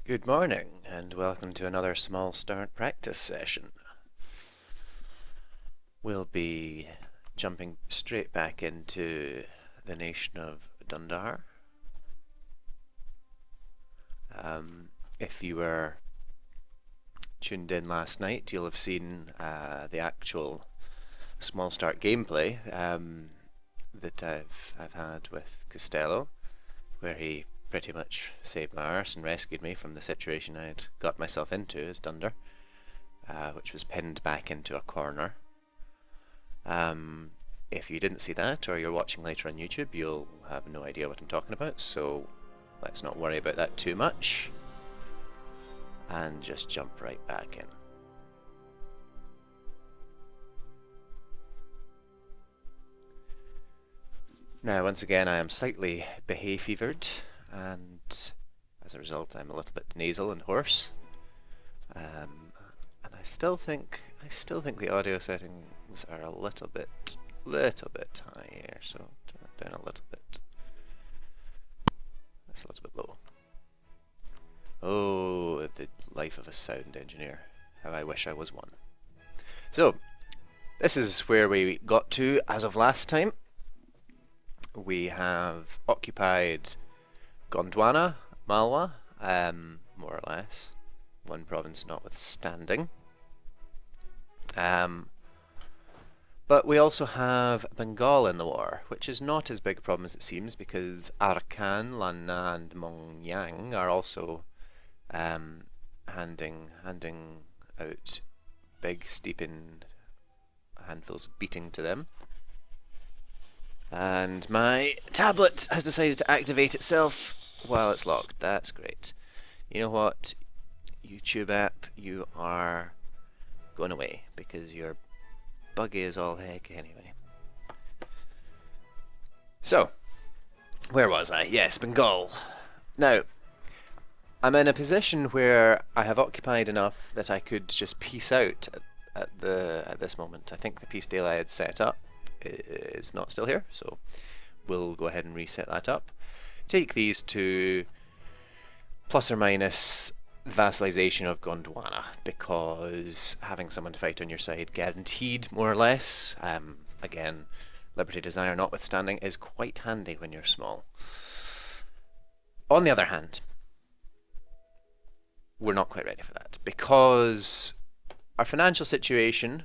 Good morning, and welcome to another small start practice session. We'll be jumping straight back into the nation of Dundar. If you were tuned in last night, you'll have seen the actual small start gameplay that I've had with Costello, where he pretty much saved my arse and rescued me from the situation I'd got myself into as Dunder, which was pinned back into a corner. If you didn't see that, or you're watching later on YouTube, you'll have no idea what I'm talking about, so let's not worry about that too much, and just jump right back in. Now, once again, I am slightly hay fevered, and as a result, I'm a little bit nasal and hoarse. And I still think the audio settings are a little bit high here, so turn it down a little bit. That's a little bit low. Oh, the life of a sound engineer. How I wish I was one. So, this is where we got to as of last time. We have occupied Gondwana, Malwa, more or less, one province notwithstanding. But we also have Bengal in the war, which is not as big a problem as it seems, because Arakan, Lanna, and Mongyang are also handing out big, steeping handfuls of beating to them. And my tablet has decided to activate itself while it's locked. That's great. You know what, YouTube app, you are going away because you're buggy as all heck anyway. So, where was I? Yes, Bengal. Now, I'm in a position where I have occupied enough that I could just peace out at this moment. I think the peace deal I had set up is not still here, so we'll go ahead and reset that up. Take these to plus or minus vassalization of Gondwana, because having someone to fight on your side guaranteed, more or less, again, Liberty Desire notwithstanding, is quite handy when you're small. On the other hand, we're not quite ready for that, because our financial situation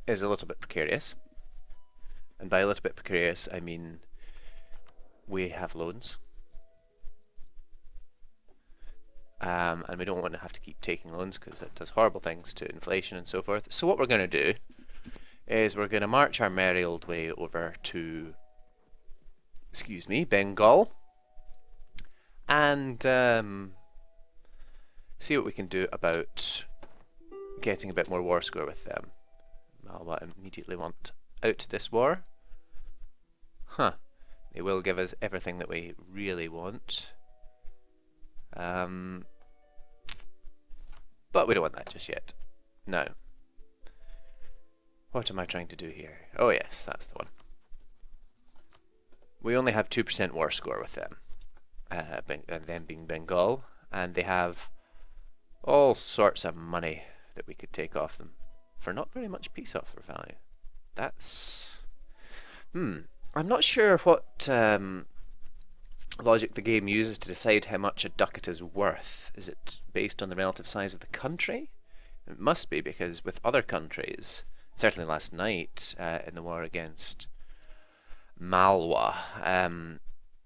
is a little bit precarious. And by a little bit precarious, I mean we have loans. And we don't want to have to keep taking loans because it does horrible things to inflation and so forth. So what we're going to do is we're going to march our merry old way over to, Bengal, and see what we can do about getting a bit more war score with them. Malwa immediately want out this war. Huh. They will give us everything that we really want. But we don't want that just yet. Now, what am I trying to do here? Oh yes, that's the one. We only have 2% war score with them, and them being Bengal, and they have all sorts of money that we could take off them for not very much peace offer value. That's... I'm not sure what logic the game uses to decide how much a ducat is worth. Is it based on the relative size of the country? It must be, because with other countries, certainly last night in the war against Malwa,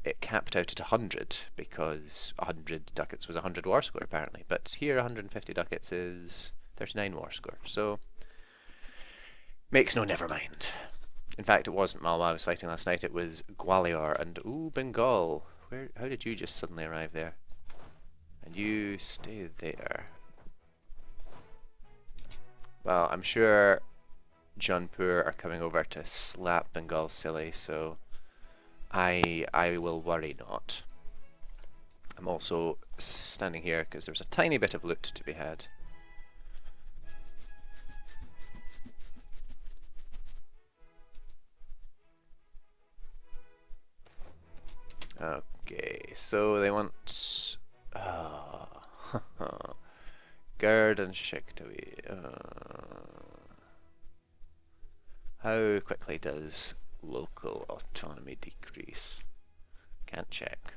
it capped out at 100, because 100 ducats was 100 war score apparently, but here 150 ducats is 39 war score, so makes no never mind. In fact, it wasn't Malwa I was fighting last night, it was Gwalior, and ooh, Bengal. How did you just suddenly arrive there? And you stay there. Well, I'm sure Jaunpur are coming over to slap Bengal silly, so I will worry not. I'm also standing here because there's a tiny bit of loot to be had. Okay, so they want... Gerd and Shiktawi. How quickly does local autonomy decrease? Can't check.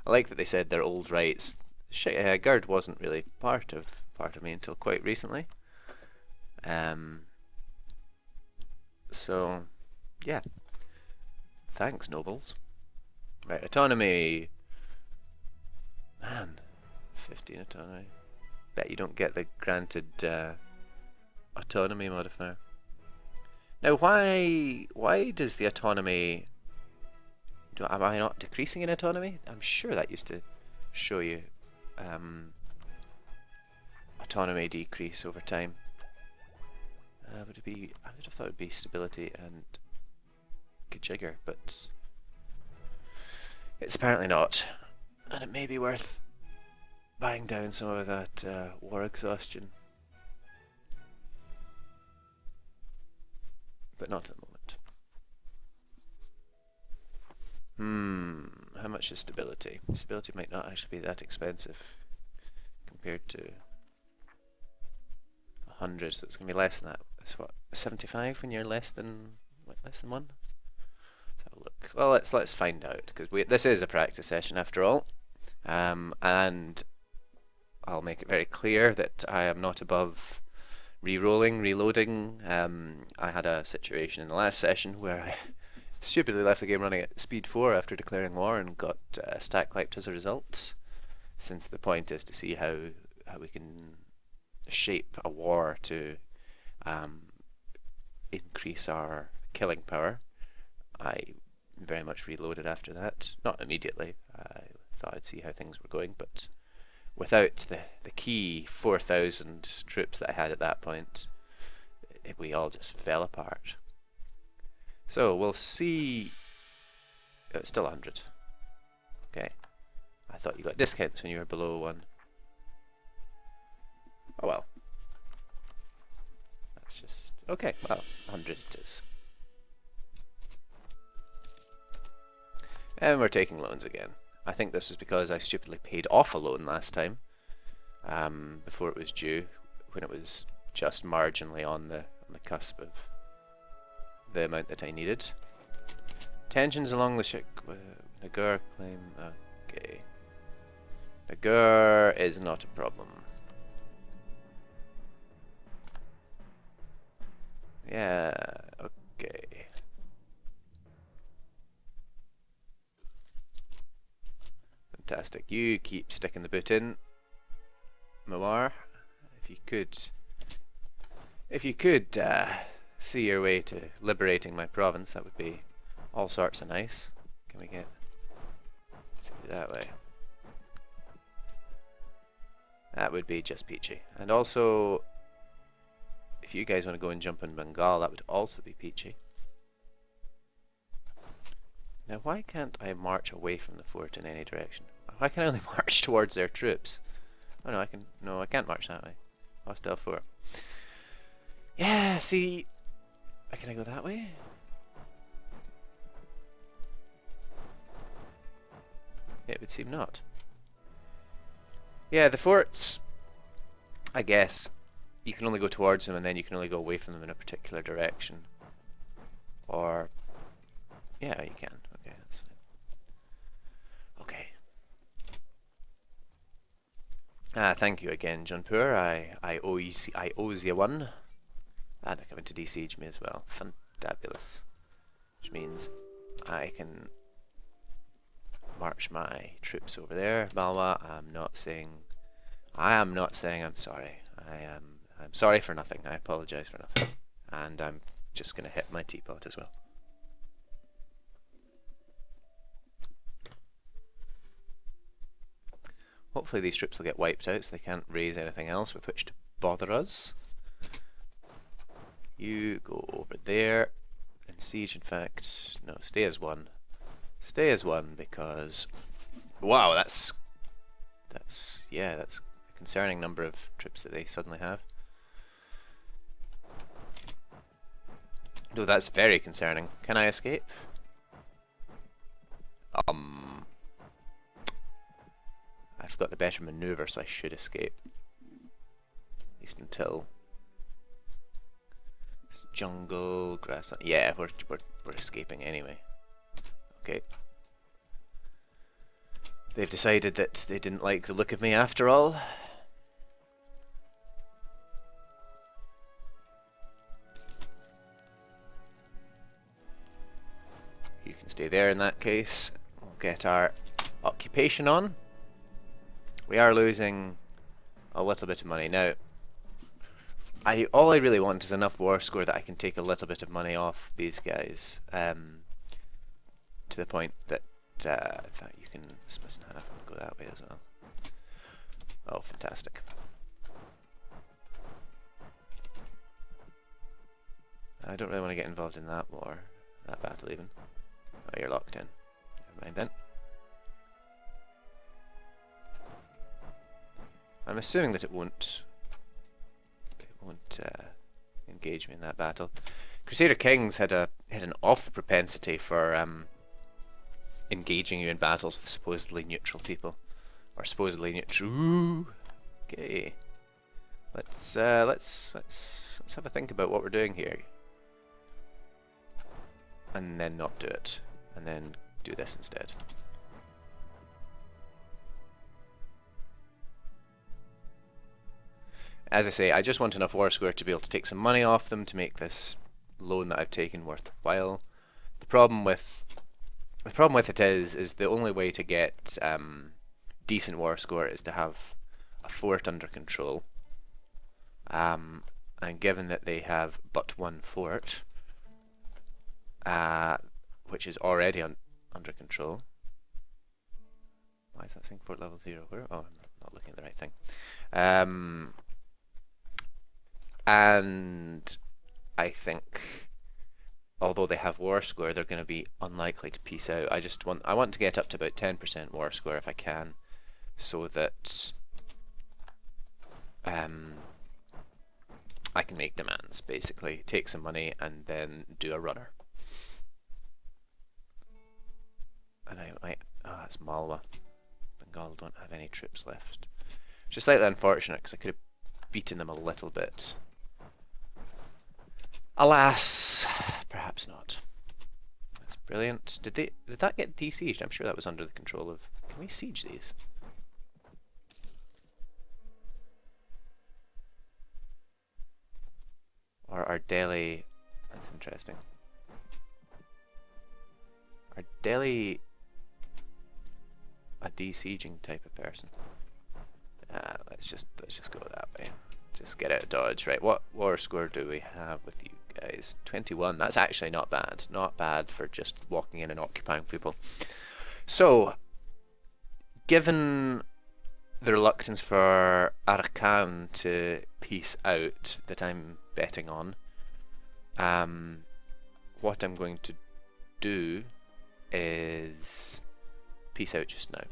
I like that they said their old rights. Gerd wasn't really part of me until quite recently. So yeah, thanks nobles. Right, autonomy. Man, 15 autonomy. Bet you don't get the granted autonomy modifier. Now, why does the autonomy? Am I not decreasing in autonomy? I'm sure that used to show you autonomy decrease over time. Would it be? I would have thought it would be stability and Kajigger, but it's apparently not. And it may be worth buying down some of that war exhaustion, but not at the moment. How much is stability? Stability might not actually be that expensive compared to 100, so it's going to be less than that. It's what, 75 when you're less than one? Let's have a look. Well, let's find out, because this is a practice session after all, and I'll make it very clear that I am not above re-rolling, reloading. I had a situation in the last session where I stupidly left the game running at speed 4 after declaring war and got stack wiped as a result, since the point is to see how we can shape a war to increase our killing power. I very much reloaded after that. Not immediately. I thought I'd see how things were going, but without the key 4,000 troops that I had at that point, we all just fell apart. So we'll see. Oh, it's still 100. Okay. I thought you got discounts when you were below 1. Oh well. That's just okay. Well, 100 it is. And we're taking loans again. I think this was because I stupidly paid off a loan last time, before it was due, when it was just marginally on the cusp of the amount that I needed. Tensions along the Nagur claim. Okay. Nagur is not a problem. Yeah, okay. Fantastic. You keep sticking the boot in, Mawar. If you could see your way to liberating my province, that would be all sorts of nice. Can we get that way? That would be just peachy. And also, if you guys want to go and jump in Bengal, that would also be peachy. Now, why can't I march away from the fort in any direction? Why can I only march towards their troops? Oh no, I can. No, I can't march that way. Hostile fort. Yeah, see. Can I go that way? It would seem not. Yeah, the forts, I guess, you can only go towards them and then you can only go away from them in a particular direction. Or, yeah, you can. Okay, that's fine. Okay. Thank you again, Jaunpur. I owe you one. And they're coming to de-siege me as well. Fantabulous. Which means I can march my troops over there. Malwa, I am not saying I'm sorry. I'm sorry for nothing. I apologize for nothing. And I'm just gonna hit my teapot as well. Hopefully these troops will get wiped out so they can't raise anything else with which to bother us. You go over there and siege. In fact, no, stay as one. Stay as one because, wow, that's a concerning number of troops that they suddenly have. No, that's very concerning. Can I escape? I've got the better maneuver, so I should escape. At least until it's jungle, grassland. Yeah, we're escaping anyway. Okay. They've decided that they didn't like the look of me after all. You can stay there in that case. We'll get our occupation on. We are losing a little bit of money now. All I really want is enough war score that I can take a little bit of money off these guys, to the point that in fact you can split in half and go that way as well. Oh, fantastic! I don't really want to get involved in that war, that battle even. Oh, you're locked in. Never mind then. I'm assuming that it won't engage me in that battle. Crusader Kings had an off propensity for engaging you in battles with supposedly neutral people, or supposedly neutral. Ooh. Okay, let's have a think about what we're doing here, and then not do it, and then do this instead. As I say, I just want enough war score to be able to take some money off them to make this loan that I've taken worthwhile. The problem with it is the only way to get decent war score is to have a fort under control. And given that they have but one fort, which is already under control. Why is that saying fort level 0? Where? Oh, I'm not looking at the right thing. And I think, although they have war score, they're going to be unlikely to peace out. I want to get up to about 10% war score if I can, so that I can make demands, basically take some money and then do a runner. And oh, that's Malwa. Bengal don't have any troops left, which is slightly unfortunate because I could have beaten them a little bit. Alas, perhaps not. That's brilliant. Did that get de-sieged? I'm sure that was under the control of. Can we siege these? Or are Delhi? That's interesting. Are Delhi a de-sieging type of person? Let's just go that way. Just get out of dodge. Right, what war score do we have with you guys? 21. That's actually not bad. Not bad for just walking in and occupying people. So, given the reluctance for Arakan to peace out that I'm betting on, what I'm going to do is peace out just now,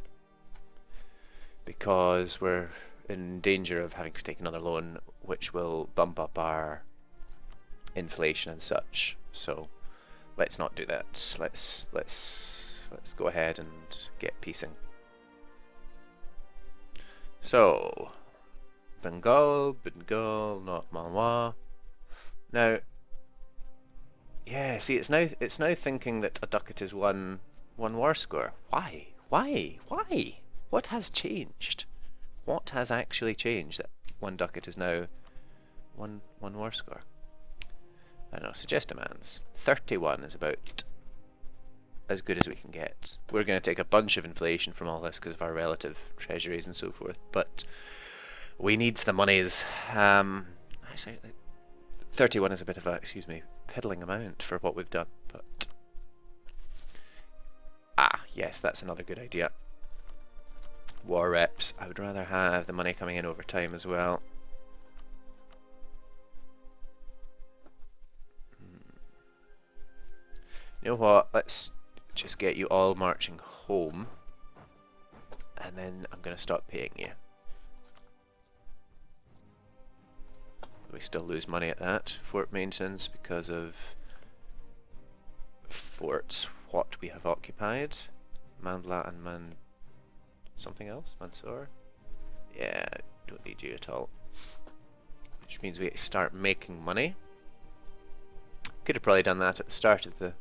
because we're in danger of having to take another loan, which will bump up our inflation and such. So let's not do that. Let's go ahead and get peacing. So Bengal, not Malwa. Now, yeah, see, it's now thinking that a ducat is one war score. Why? What has changed? What has actually changed that one ducat is now one war score? I don't know, suggest demands. 31 is about as good as we can get. We're going to take a bunch of inflation from all this because of our relative treasuries and so forth, but we need the monies. Actually, 31 is a bit of a, piddling amount for what we've done, but yes, that's another good idea. War reps. I would rather have the money coming in over time as well. You know what? Let's just get you all marching home, and then I'm going to stop paying you. We still lose money at that. Fort maintenance because of forts what we have occupied. Mandla and something else? Mansour? Yeah, don't need you at all. Which means we start making money. Could have probably done that at the start of the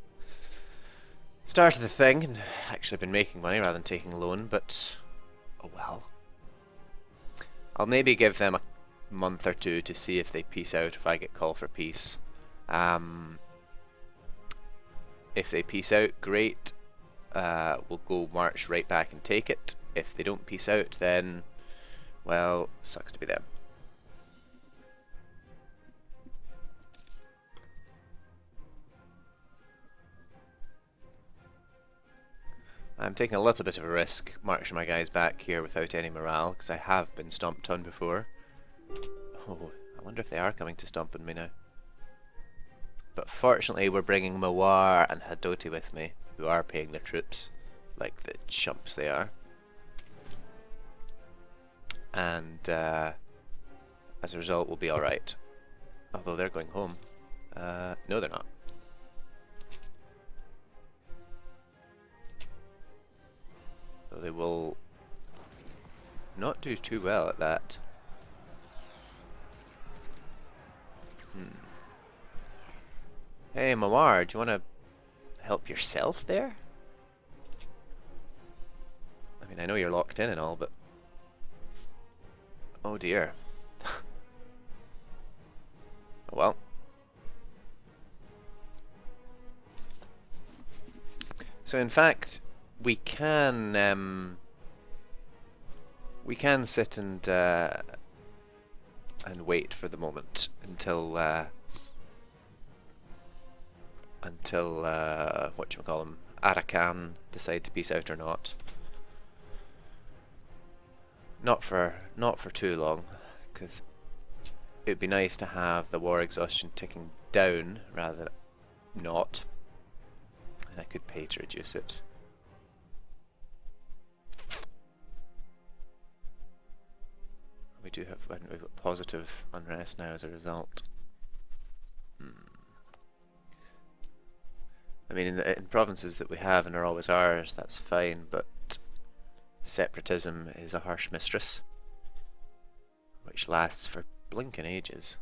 thing and actually been making money rather than taking a loan, but oh well. I'll maybe give them a month or two to see if they peace out if I get call for peace. If they peace out, great. We'll go march right back and take it. If they don't peace out, then, well, sucks to be them. I'm taking a little bit of a risk marching my guys back here without any morale, because I have been stomped on before. Oh, I wonder if they are coming to stomp on me now. But fortunately we're bringing Mawar and Hadoti with me, who are paying their troops, like the chumps they are. And as a result we'll be alright. Although they're going home. No they're not. So they will not do too well at that. Hey Mawar, do you want to help yourself there? I mean, I know you're locked in and all, but... oh dear. Oh well. So in fact, we can sit and wait for the moment until whatchamacallem, Arakan decide to peace out or not. Not for too long, because it'd be nice to have the war exhaustion ticking down rather than not, and I could pay to reduce it. We do have, we've got positive unrest now as a result. I mean, in provinces that we have and are always ours, that's fine, but separatism is a harsh mistress, which lasts for blinking ages.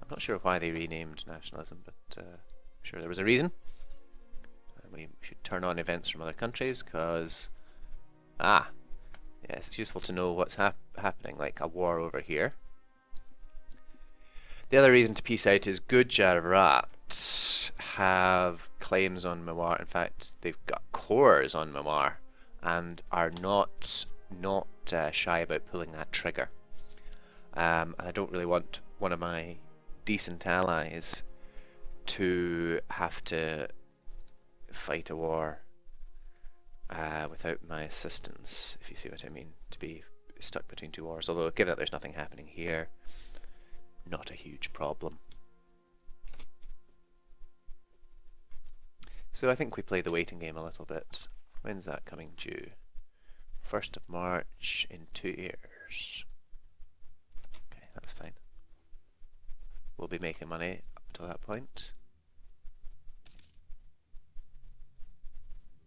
I'm not sure why they renamed nationalism, but I'm sure there was a reason. And we should turn on events from other countries, because yes, it's useful to know what's happening, like a war over here. The other reason to peace out is Gujarat have claims on Mawar. In fact, they've got cores on Mawar and are not shy about pulling that trigger. And I don't really want one of my decent allies to have to fight a war without my assistance, if you see what I mean, to be stuck between two wars. Although, given that there's nothing happening here, not a huge problem. So I think we play the waiting game a little bit. When's that coming due? 1st of March in 2 years. Okay, that's fine. We'll be making money up to that point.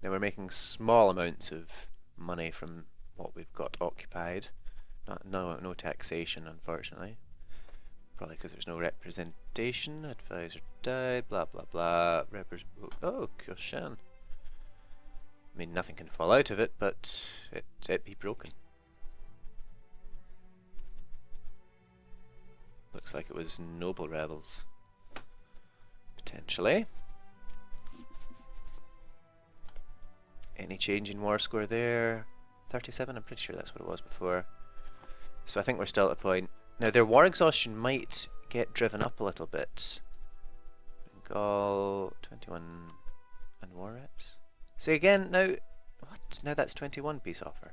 Now we're making small amounts of money from what we've got occupied. No taxation, unfortunately. Probably because there's no representation. Advisor died, blah blah blah. Oh, Koshan. I mean, nothing can fall out of it, but it be broken. Looks like it was noble rebels. Potentially. Any change in war score there? 37, I'm pretty sure that's what it was before. So I think we're still at a point. Now their war exhaustion might get driven up a little bit. Bengal, 21 and war reps. See again, now, what? Now that's 21 peace offer.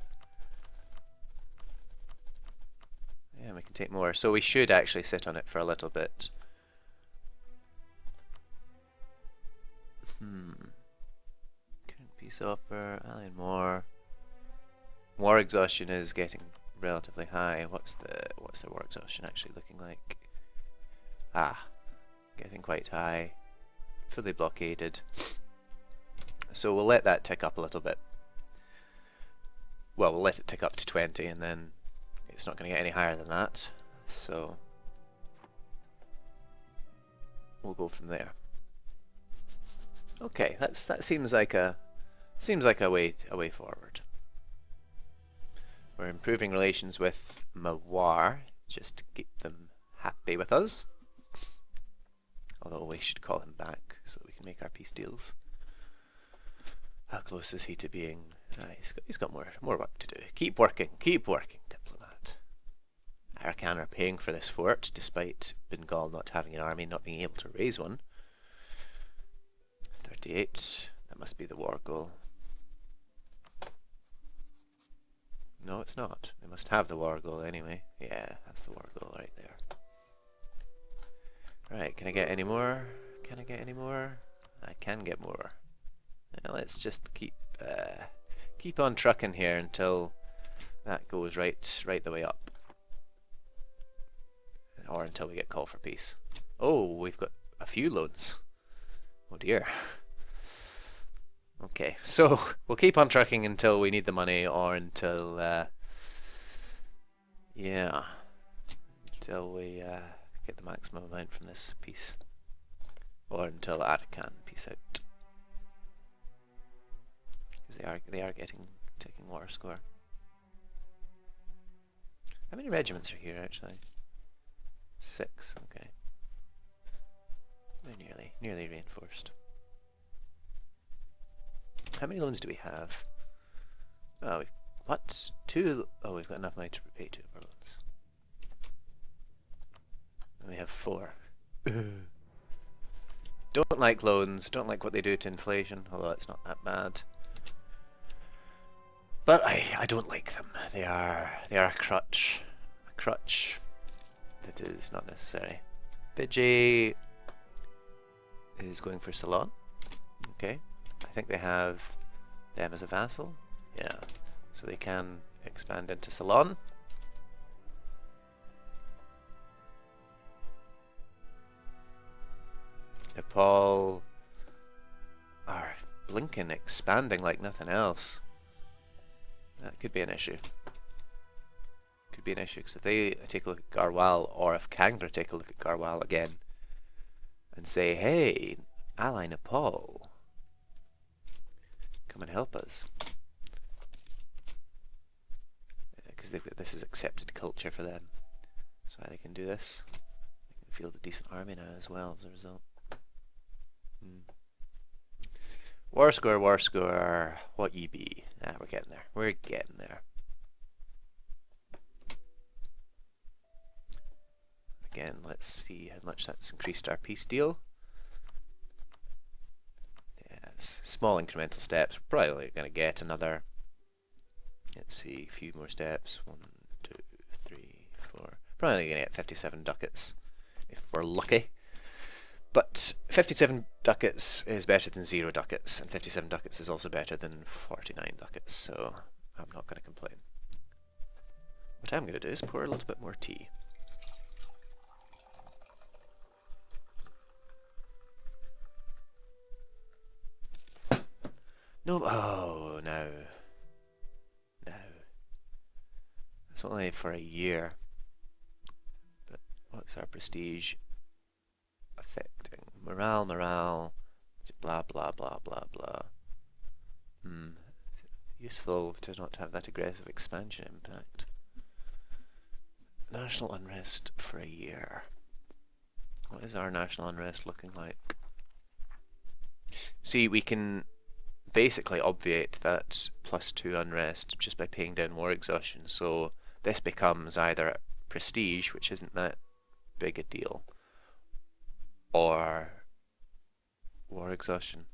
Yeah, we can take more. So we should actually sit on it for a little bit. Current peace offer, ally more. War exhaustion is getting relatively high. What's the war exhaustion actually looking like? Getting quite high. Fully blockaded. So we'll let that tick up a little bit. well, we'll let it tick up to 20, and then it's not going to get any higher than that. So we'll go from there. Okay, that seems like a way forward. We're improving relations with Mawar just to keep them happy with us. Although we should call him back so that we can make our peace deals. How close is he to being? He's got more work to do. Keep working, diplomat. Arakan are paying for this fort, despite Bengal not having an army, not being able to raise one. 38. That must be the war goal. No, it's not. They must have the war goal anyway. Yeah, that's the war goal right there. Right, can I get any more? Can I get any more? I can get more. Now let's just keep on trucking here until that goes right the way up, or until we get call for peace. Oh, we've got a few loans. Oh dear. Okay, so we'll keep on trucking until we need the money, or until yeah, until we get the maximum amount from this peace, or until Arakan peace out. They are taking war score. How many regiments are here actually? 6. Okay. They're nearly reinforced. How many loans do we have? Oh, what? 2? Oh, we've got enough money to repay 2 of our loans. And we have 4. Don't like loans. Don't like what they do to inflation. Although it's not that bad. But I don't like them. They are a crutch. A crutch that is not necessary. Bidji is going for Ceylon. Okay. I think they have them as a vassal. Yeah. So they can expand into Ceylon. Nepal are blinking, expanding like nothing else. That could be an issue. Could be an issue, because if they take a look at Garhwal, or if Kangra take a look at Garhwal again, and say, hey, ally Nepal, come and help us. Because this is accepted culture for them. That's why they can do this. They can field a decent army now as well as a result. War score, what ye be? Ah, we're getting there. We're getting there. Again, let's see how much that's increased our peace deal. Yeah, it's small incremental steps. We're probably going to get another, let's see, a few more steps. 1, 2, 3, 4. Probably going to get 57 ducats if we're lucky. But 57 ducats is better than 0 ducats, and 57 ducats is also better than 49 ducats, so I'm not going to complain. What I'm going to do is pour a little bit more tea. No, oh, no. No. It's only for a year. But what's our prestige affecting? Morale, blah, blah, blah, blah, blah. Useful to not have that aggressive expansion impact. National unrest for a year. What is our national unrest looking like? See, we can basically obviate that +2 unrest just by paying down war exhaustion, so this becomes either prestige, which isn't that big a deal, or war exhaustion,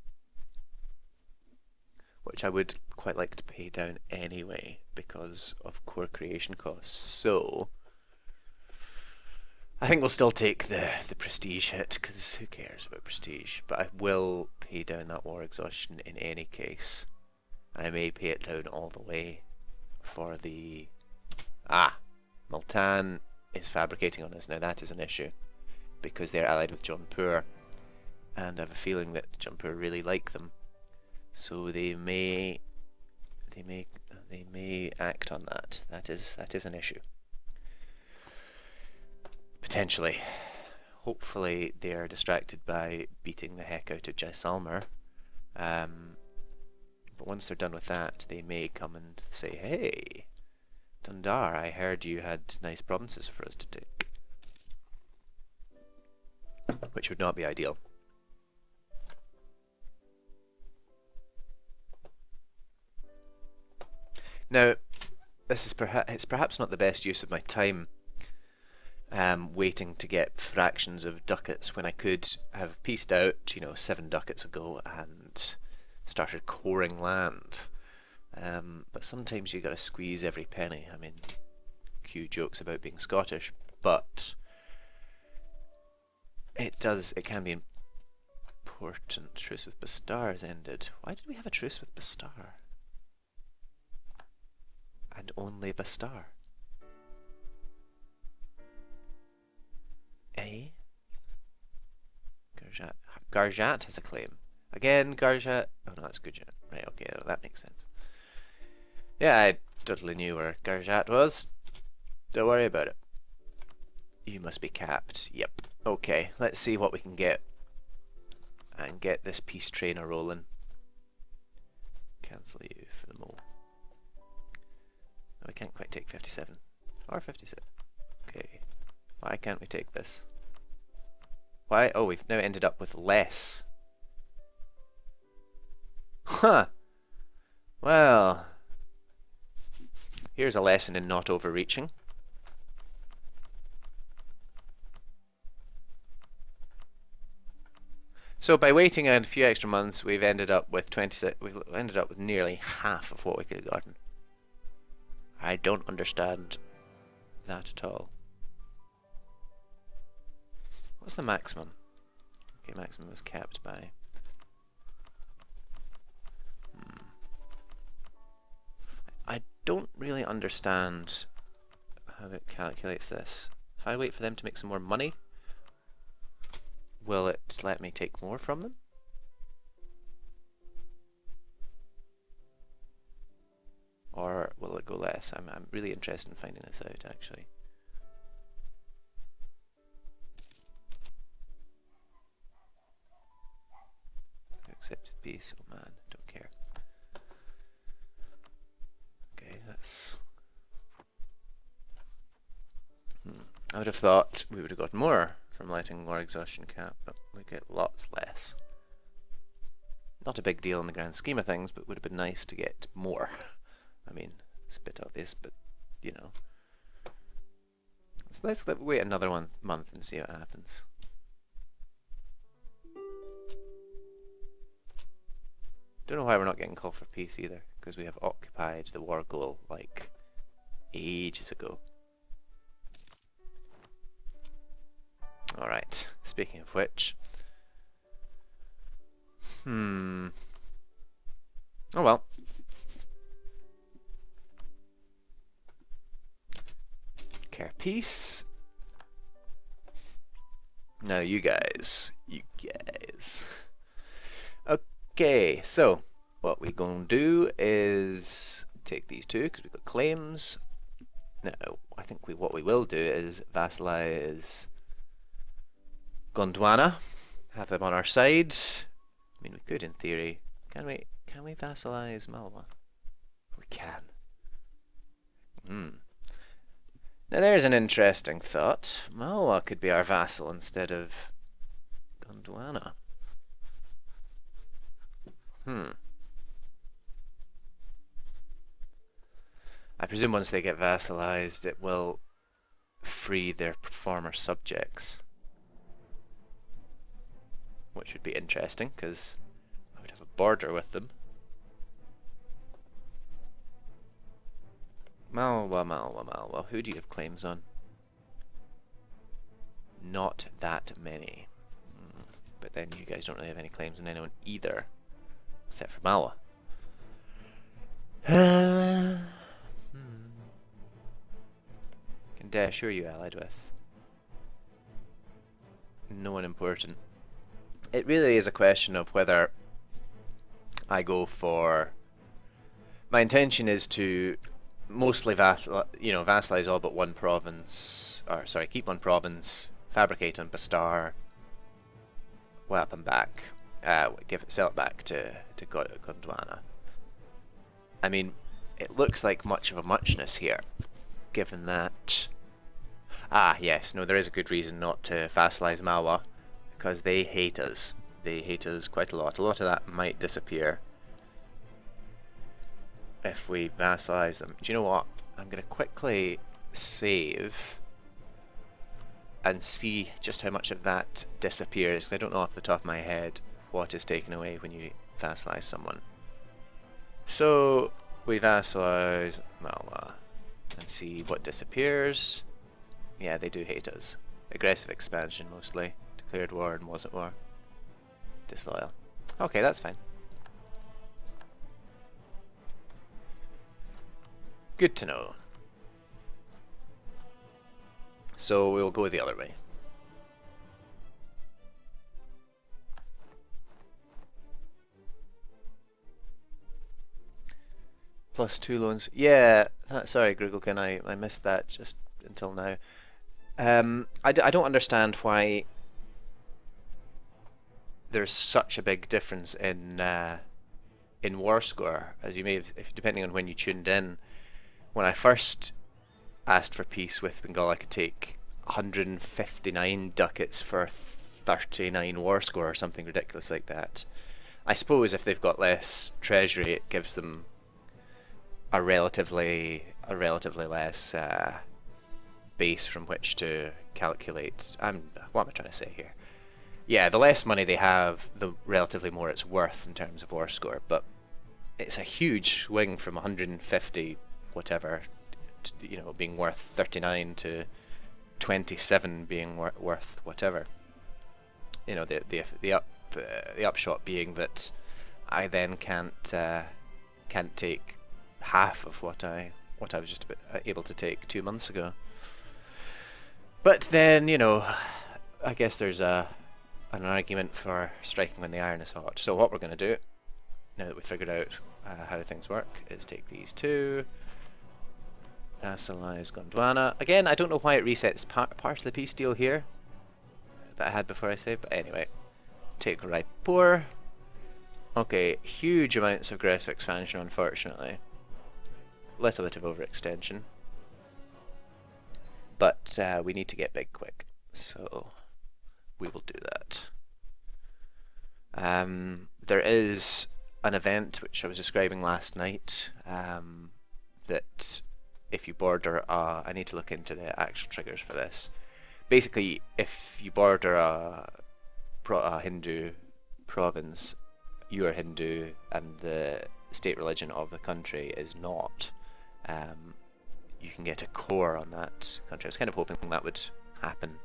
which I would quite like to pay down anyway because of core creation costs. So I think we'll still take the prestige hit, because who cares about prestige, but I will pay down that war exhaustion in any case. And I may pay it down all the way for the... Multan is fabricating on us. Now that is an issue, because they're allied with Jaunpur, and I have a feeling that Jaunpur really like them. So they may They may act on that. That is an issue. Potentially. Hopefully they are distracted by beating the heck out of Jaisalmer. But once they're done with that, they may come and say, "Hey, Dundar, I heard you had nice provinces for us to take." Which would not be ideal. Now, this is it's perhaps not the best use of my time waiting to get fractions of ducats when I could have pieced out, 7 ducats ago and started coring land. But sometimes you gotta squeeze every penny. I mean, cue jokes about being Scottish, but it can be important. Truce with Bastar has ended. Why did we have a truce with Bastar? And only Bastar? Eh? Garjat has a claim. Again, Garjat. Oh no, that's Gujarat. Right, okay, well, that makes sense. Yeah, I totally knew where Garjat was. Don't worry about it. You must be capped. Yep. Okay, let's see what we can get. And get this peace train a-rolling. Cancel you for the mole. No, we can't quite take 57. Or 56. Okay. Why can't we take this? Why? Oh, we've now ended up with less. Huh. Well. Here's a lesson in not overreaching. So by waiting a few extra months, we've ended up with nearly half of what we could have gotten. I don't understand that at all. What's the maximum? Okay, maximum is capped by. I don't really understand how it calculates this. If I wait for them to make some more money, will it let me take more from them? Or will it go less? I'm really interested in finding this out, actually. Accepted peace. Oh man, don't care. Okay, that's. I would have thought we would have got more from lighting more exhaustion cap, but we get lots less. Not a big deal in the grand scheme of things, but would have been nice to get more. I mean, it's a bit obvious, but you know. So let's wait another month and see what happens. Don't know why we're not getting call for peace either, because we have occupied the war goal like ages ago. Alright, speaking of which. Oh well. Care peace. Now you guys. Okay, so what we're going to do is take these two because we've got claims. Now, I think what we will do is vassalize Gondwana, have them on our side. I mean, we could in theory. Can we vassalize Malwa? We can. Now there's an interesting thought. Malwa could be our vassal instead of Gondwana. I presume once they get vassalized, it will free their former subjects. Which would be interesting, because I would have a border with them. Malwa. Who do you have claims on? Not that many. But then you guys don't really have any claims on anyone either. Except for Malwa. Kandesh, who are you allied with? No one important. It really is a question of whether I go for My intention is to mostly vassalize all but one province, or sorry, keep one province, fabricate on Bastar, whap them back, sell it back to Gondwana. I mean, it looks like much of a muchness here, given that. Ah, yes, no, there is a good reason not to vassalize Malwa, because they hate us. They hate us quite a lot. A lot of that might disappear if we vassalize them. Do you know what? I'm going to quickly save and see just how much of that disappears, because I don't know off the top of my head what is taken away when you vassalize someone. So we vassalize Malwa and see what disappears. Yeah, they do hate us. Aggressive expansion mostly. Declared war and wasn't war. Disloyal. Okay, that's fine. Good to know. So we'll go the other way. +2 loans. Yeah, sorry, Grugelkin, I missed that just until now. I don't understand why there's such a big difference in war score, as you may have, depending on when you tuned in. When I first asked for peace with Bengal, I could take 159 ducats for 39 war score or something ridiculous like that. I suppose if they've got less treasury, it gives them a relatively less base from which to calculate. What am I trying to say here? Yeah, the less money they have, the relatively more it's worth in terms of war score. But it's a huge swing from 150 whatever, being worth 39 to 27 being worth whatever. The upshot being that I then can't take half of what I was just able to take 2 months ago. But then, I guess there's an argument for striking when the iron is hot. So what we're going to do, now that we've figured out how things work, is take these two, vassalize Gondwana. Again, I don't know why it resets part of the peace deal here that I had before I saved, but anyway. Take Raipur. Okay, huge amounts of aggressive expansion, unfortunately. Little bit of overextension. But we need to get big quick, so we will do that. There is an event which I was describing last night that if you border I need to look into the actual triggers for this. Basically, if you border a Hindu province, you are Hindu and the state religion of the country is not, you can get a core on that country. I was kind of hoping that would happen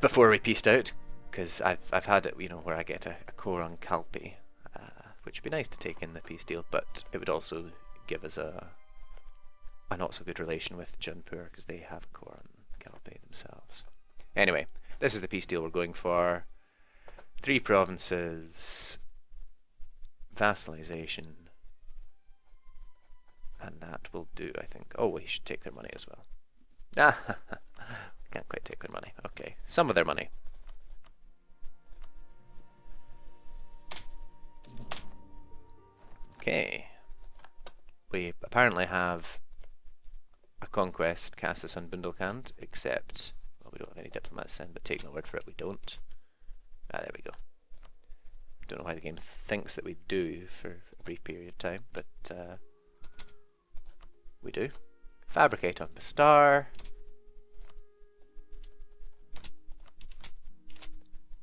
before we pieced out, because I've had it, where I get a core on Kalpi, which would be nice to take in the peace deal, but it would also give us a not so good relation with Jaunpur, because they have a core on Kalpi themselves. Anyway, this is the peace deal we're going for. 3 provinces, vassalization, and that will do, I think. Oh, we should take their money as well. Ah, can't quite take their money. Okay, some of their money. Okay. We apparently have a conquest cast us on Bundelkhand, except, well, we don't have any diplomats then, but take my word for it, we don't. Ah, there we go. Don't know why the game thinks that we do for a brief period of time, but we do. Fabricate on Bastar.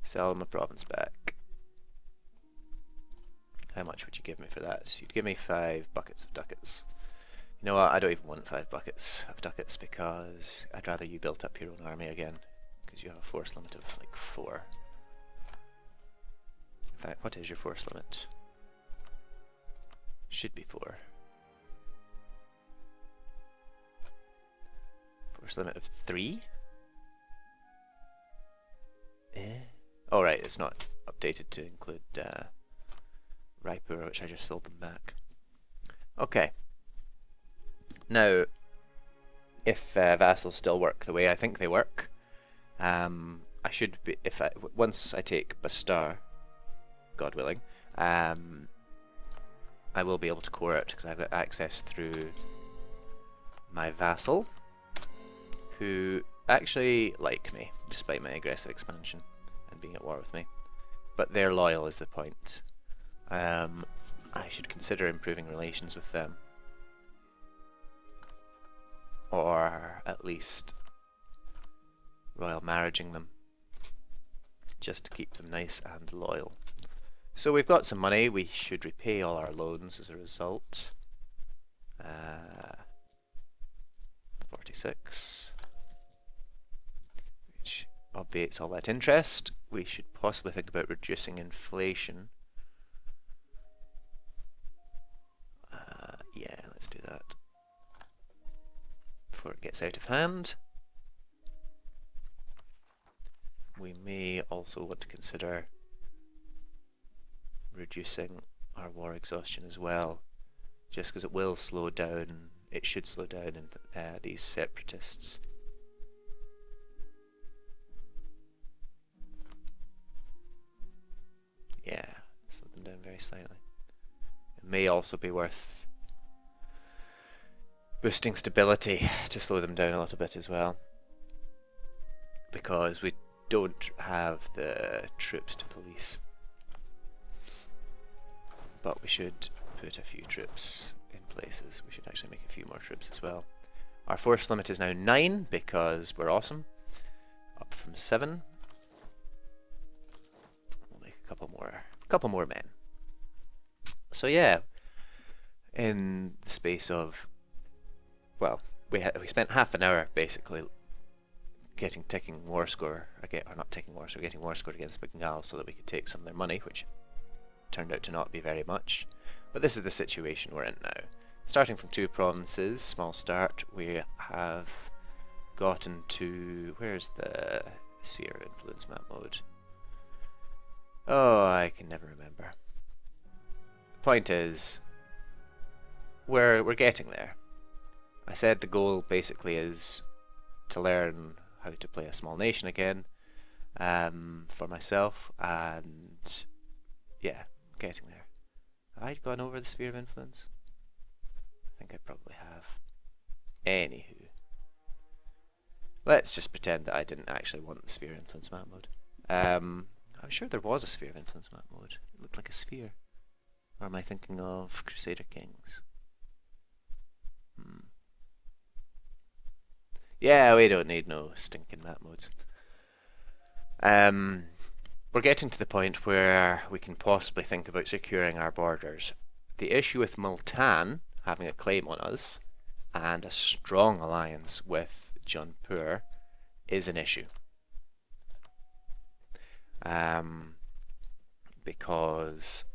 Sell my province back. How much would you give me for that? You'd give me 5 buckets of ducats. You know what, I don't even want 5 buckets of ducats, because I'd rather you built up your own army again, because you have a force limit of like 4. In fact, what is your force limit? Should be 4. Force limit of 3? Oh right, it's not updated to include Raipur, which I just sold them back. Okay. Now, if vassals still work the way I think they work, I should be once I take Bastar, God willing, I will be able to core it because I've got access through my vassal, who actually like me despite my aggressive expansion and being at war with me. But they're loyal is the point. I should consider improving relations with them, or at least royal marriaging them, just to keep them nice and loyal. So we've got some money. We should repay all our loans as a result. 46, which obviates all that interest. We should possibly think about reducing inflation. Yeah, let's do that before it gets out of hand. We may also want to consider reducing our war exhaustion as well, just because it will slow down, it should slow down in these separatists. Yeah, slow them down very slightly. It may also be worth boosting stability to slow them down a little bit as well, because we don't have the troops to police. But we should put a few troops in places. We should actually make a few more troops as well. Our force limit is now 9 because we're awesome. Up from 7. We'll make a couple more men. So yeah, in the space of, well, we spent half an hour basically getting war score, or not taking war score, getting war score against Bengal so that we could take some of their money, which turned out to not be very much. But this is the situation we're in now. Starting from 2 provinces, small start, we have gotten to, where's the sphere of influence map mode? Oh, I can never remember. The point is, we're getting there. I said the goal basically is to learn how to play a small nation again, for myself, and yeah, getting there. Have I gone over the sphere of influence? I think I probably have. Anywho, let's just pretend that I didn't actually want the sphere of influence map mode. I'm sure there was a sphere of influence map mode. It looked like a sphere. Or am I thinking of Crusader Kings? Yeah, we don't need no stinking map modes. We're getting to the point where we can possibly think about securing our borders. The issue with Multan having a claim on us and a strong alliance with Jaunpur is an issue. Because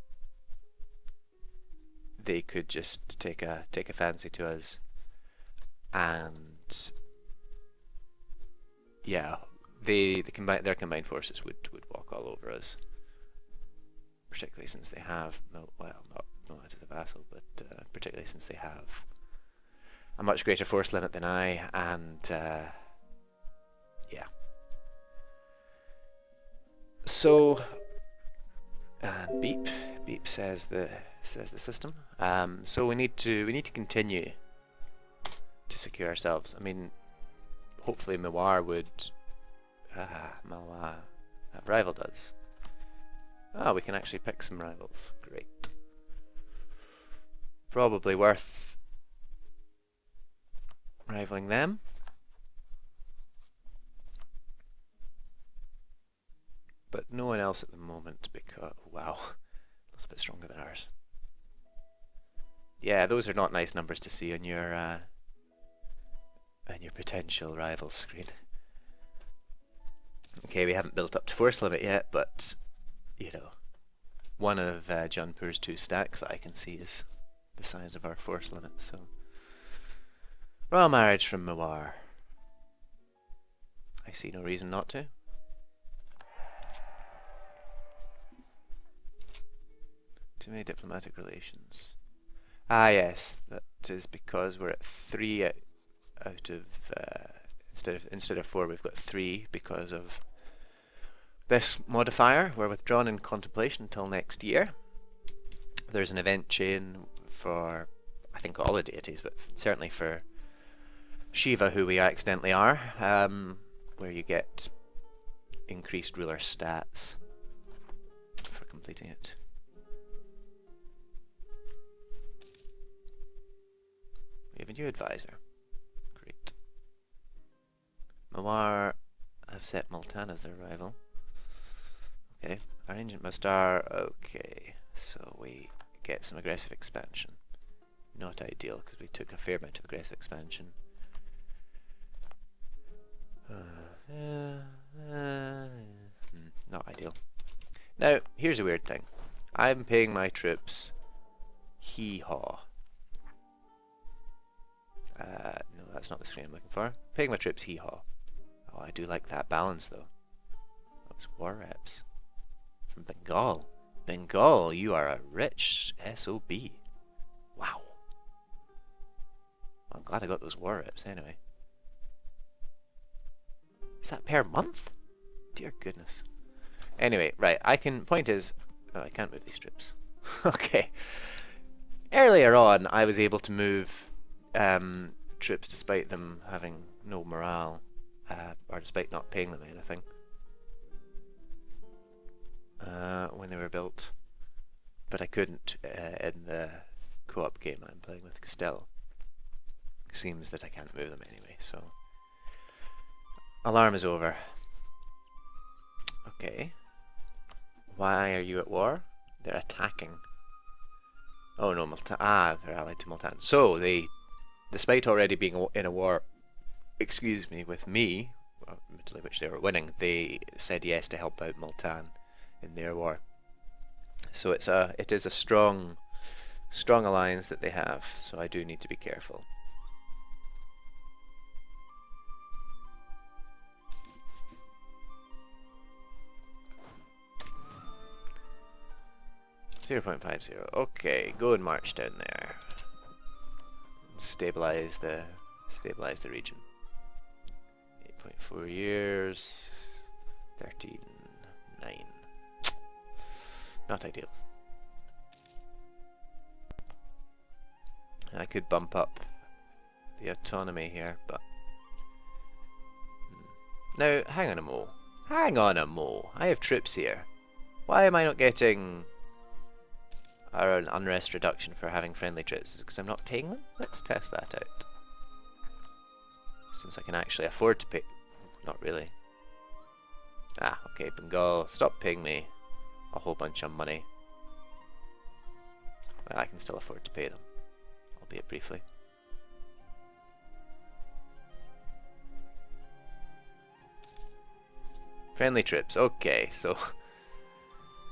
they could just take a fancy to us, and yeah, their combined forces would walk all over us, particularly since they have not as a vassal, but particularly since they have a much greater force limit than I, and yeah. So, and beep says the system. So we need to continue to secure ourselves. I mean, hopefully Mewar would Mewar have rivaled us. Oh, we can actually pick some rivals. Great. Probably worth rivaling them. But no one else at the moment because, wow, that's a bit stronger than ours. Yeah, those are not nice numbers to see on your potential rival screen. Okay, we haven't built up to force limit yet, but you know, one of Jaunpur's 2 stacks that I can see is the size of our force limit. So, royal marriage from Mewar. I see no reason not to. Too many diplomatic relations. Ah, yes, that is because we're at 3 out of instead of 4, we've got 3 because of this modifier. We're withdrawn in contemplation until next year. There's an event chain for, I think, all the deities, but certainly for Shiva, who we accidentally are, where you get increased ruler stats for completing it. We have a new advisor. Great. Mawar have set Multan as their rival. Okay. Our ancient Mastar. Okay. So we get some aggressive expansion. Not ideal because we took a fair amount of aggressive expansion. Not ideal. Now, here's a weird thing. I'm paying my troops hee-haw. No, that's not the screen I'm looking for. Paying my troops hee-haw. Oh, I do like that balance, though. Those war reps. From Bengal. Bengal, you are a rich SOB. Wow. Well, I'm glad I got those war reps, anyway. Is that per month? Dear goodness. Anyway, right, I can... Point is... Oh, I can't move these troops. Okay. Earlier on, I was able to move troops despite them having no morale, or despite not paying them anything when they were built. But I couldn't in the co-op game I'm playing with Costello. Seems that I can't move them anyway, so... Alarm is over. Okay. Why are you at war? They're attacking. Oh no, Multan. Ah, they're allied to Multan. So they, despite already being in a war, excuse me, with me, which they were winning, they said yes to help out Multan in their war. So it is a strong alliance that they have. So I do need to be careful. .50. Okay, go and march down there. Stabilize the region. 8.4 years. 13.9. Not ideal. I could bump up the autonomy here, but now hang on a mo. Hang on a mo. I have troops here. Why am I not getting an unrest reduction for having friendly troops? Because I'm not paying them? Let's test that out. Since I can actually afford to pay... Not really. Ah, okay, Bengal, stop paying me a whole bunch of money. Well, I can still afford to pay them, albeit briefly. Friendly troops, okay, so...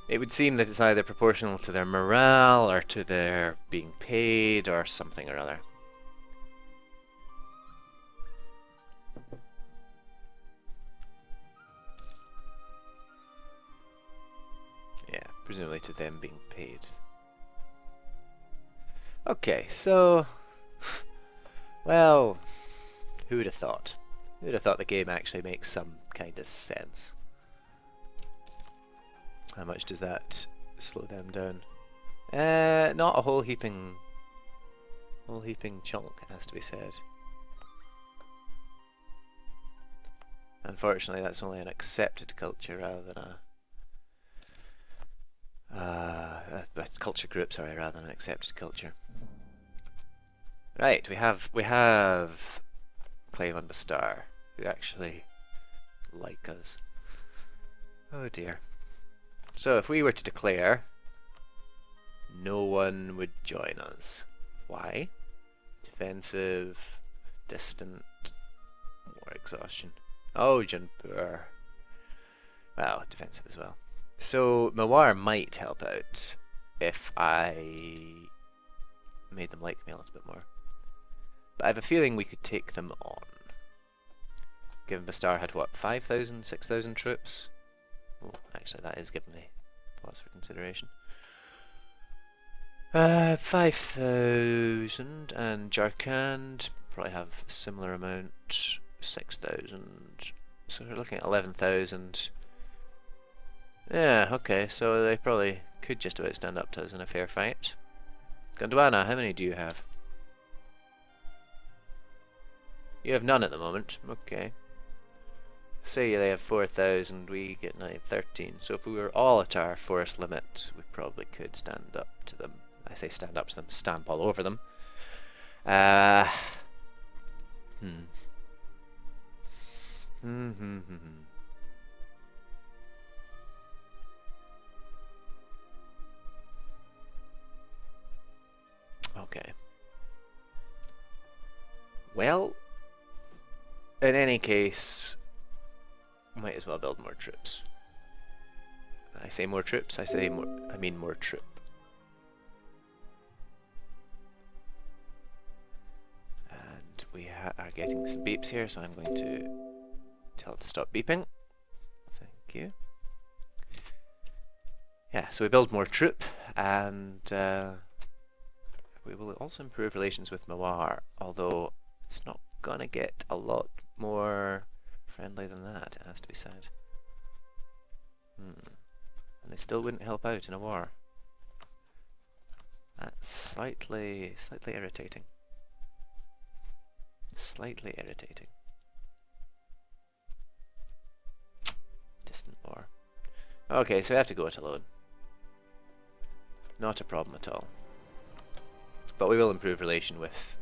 It would seem that it's either proportional to their morale or to their being paid or something or other. Yeah, presumably to them being paid. Okay, so... Well, who would have thought? Who would have thought the game actually makes some kind of sense? How much does that slow them down? Not a whole heaping chunk, it has to be said. Unfortunately, that's only an accepted culture rather than a culture group, sorry, rather than an accepted culture. Right, we have Claim on Bastar, who actually like us. Oh dear. So if we were to declare, no one would join us. Why? Defensive, distant, more exhaustion. Oh, Jaipur. Well, defensive as well. So Mawar might help out if I made them like me a little bit more. But I have a feeling we could take them on. Given Bastar had what, 5,000, 6,000 troops? Oh, actually that is giving me pause for consideration. 5,000, and Jarkand probably have a similar amount, 6,000. So we're looking at 11,000. Yeah, okay, so they probably could just about stand up to us in a fair fight. Gondwana, how many do you have? You have none at the moment. Okay. Say they have 4,000, we get 13. So if we were all at our force limit, we probably could stand up to them. I say stand up to them, stamp all over them. Uh, hmm. Okay. Well, in any case, might as well build more troops. I say more troops, I mean more troop. And we are getting some beeps here, so I'm going to tell it to stop beeping. Thank you. Yeah, so we build more troop, and we will also improve relations with Mawar, although it's not gonna get a lot more friendly than that, it has to be said. And they still wouldn't help out in a war. That's slightly irritating. Slightly irritating. Distant war. Okay, so we have to go it alone. Not a problem at all. But we will improve relation with...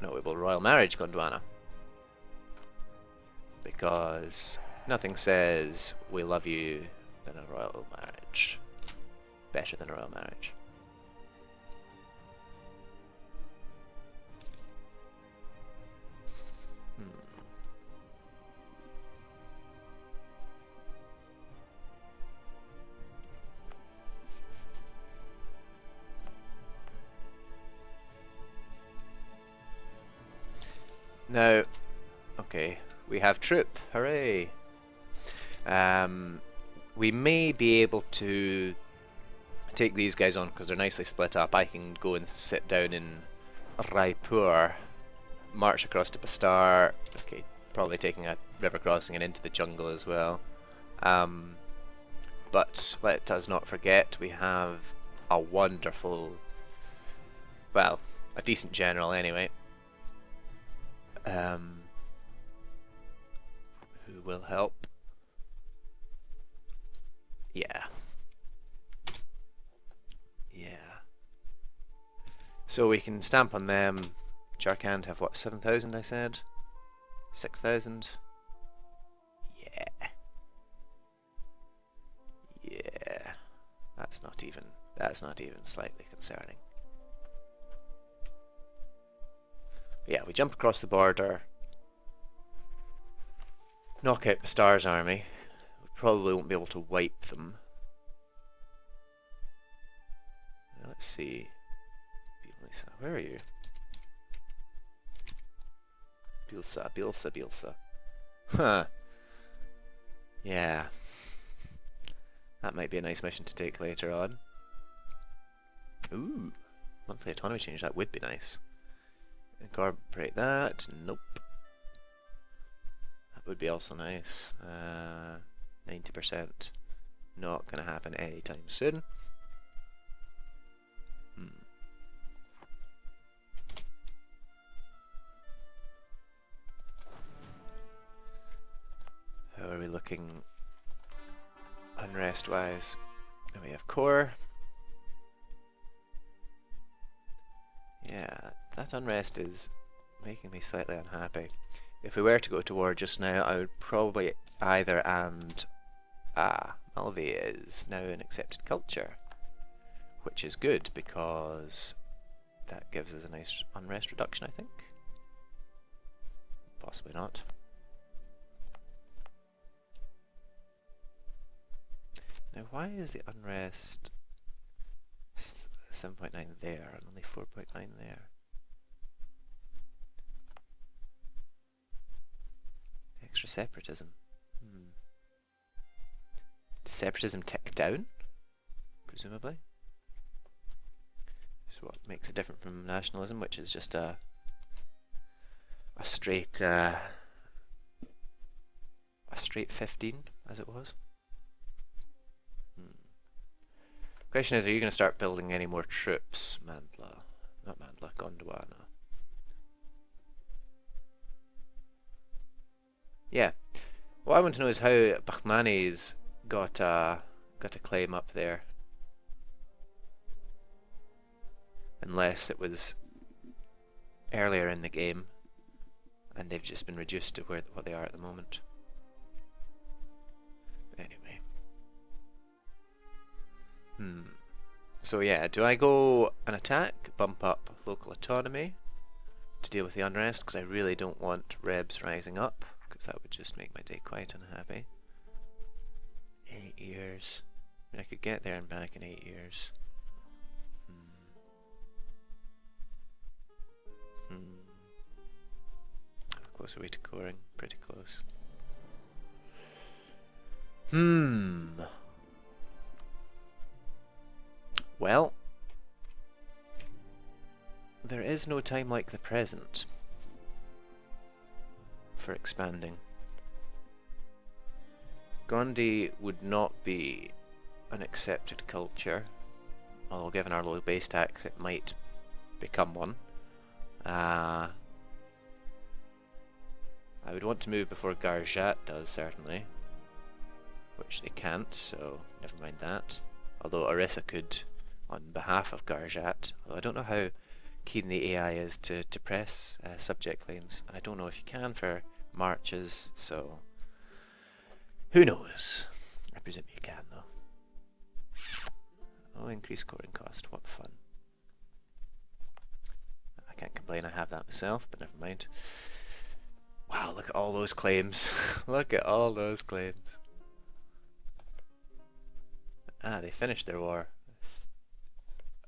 No, we will royal marriage Gondwana. Because nothing says we love you than a royal marriage. Better than a royal marriage. Now, okay, we have troop, hooray! We may be able to take these guys on because they're nicely split up. I can go and sit down in Raipur, march across to Bastar, okay, probably taking a river crossing and into the jungle as well. But let us not forget we have a wonderful, well, a decent general anyway. Who will help? Yeah. Yeah. So we can stamp on them. Jarkand have what, 7,000 I said? 6,000? Yeah. Yeah. That's not even slightly concerning. But yeah, we jump across the border. Knock out the Star's army. We probably won't be able to wipe them. Let's see. Bilsa, where are you? Bilsa. Huh. Yeah. That might be a nice mission to take later on. Ooh. Monthly autonomy change, that would be nice. Incorporate that. Nope. That would be also nice. 90%. Not going to happen anytime soon. How are we looking unrest wise? And we have core. Yeah, that unrest is making me slightly unhappy. If we were to go to war just now, I would probably either and Malvi is now an accepted culture, which is good because that gives us a nice unrest reduction, I think. Possibly not. Now, why is the unrest 7.9 there and only 4.9 there? Extra separatism. Does separatism tick down? Presumably. what makes it different from nationalism, which is just a straight 15, as it was. Question is, are you going to start building any more troops, Mandla? Not Mandla, Gondwana. Yeah. What I want to know is how Bahmani's got a claim up there. Unless it was earlier in the game and they've just been reduced to what they are at the moment. Anyway. So yeah, do I go and attack, bump up local autonomy to deal with the unrest? Because I really don't want rebs rising up, because that would just make my day quite unhappy. 8 years. I mean, I could get there and back in 8 years. How close are we to coring? Pretty close. Well, there is no time like the present for expanding. Gondi would not be an accepted culture, although given our low base tax it might become one. I would want to move before Garjat does, certainly, which they can't, so never mind that. Although Orissa could on behalf of Garjat, although I don't know how keen the AI is to press subject claims, and I don't know if you can for marches, so who knows? I presume you can, though. Oh, increased scoring cost, what fun. I can't complain, I have that myself, but never mind. Wow, look at all those claims. Look at all those claims. Ah, they finished their war.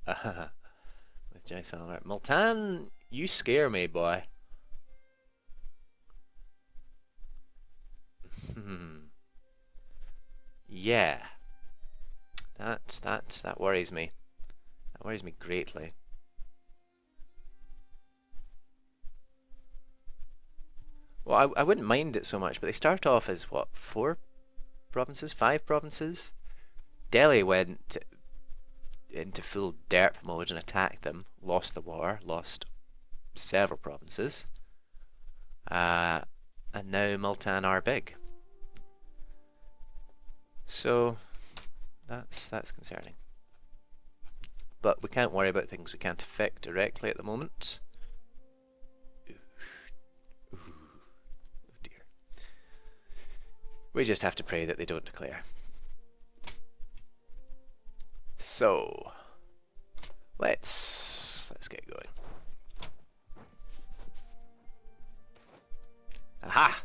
With Jaisalmer. Multan, you scare me, boy. Yeah. That worries me. That worries me greatly. Well, I wouldn't mind it so much, but they start off as what, 4 provinces? 5 provinces? Delhi went into full derp mode and attacked them, lost the war, lost several provinces, and now Multan are big. So that's concerning. But we can't worry about things we can't affect directly at the moment. Oh dear. We just have to pray that they don't declare. So let's get going. Aha!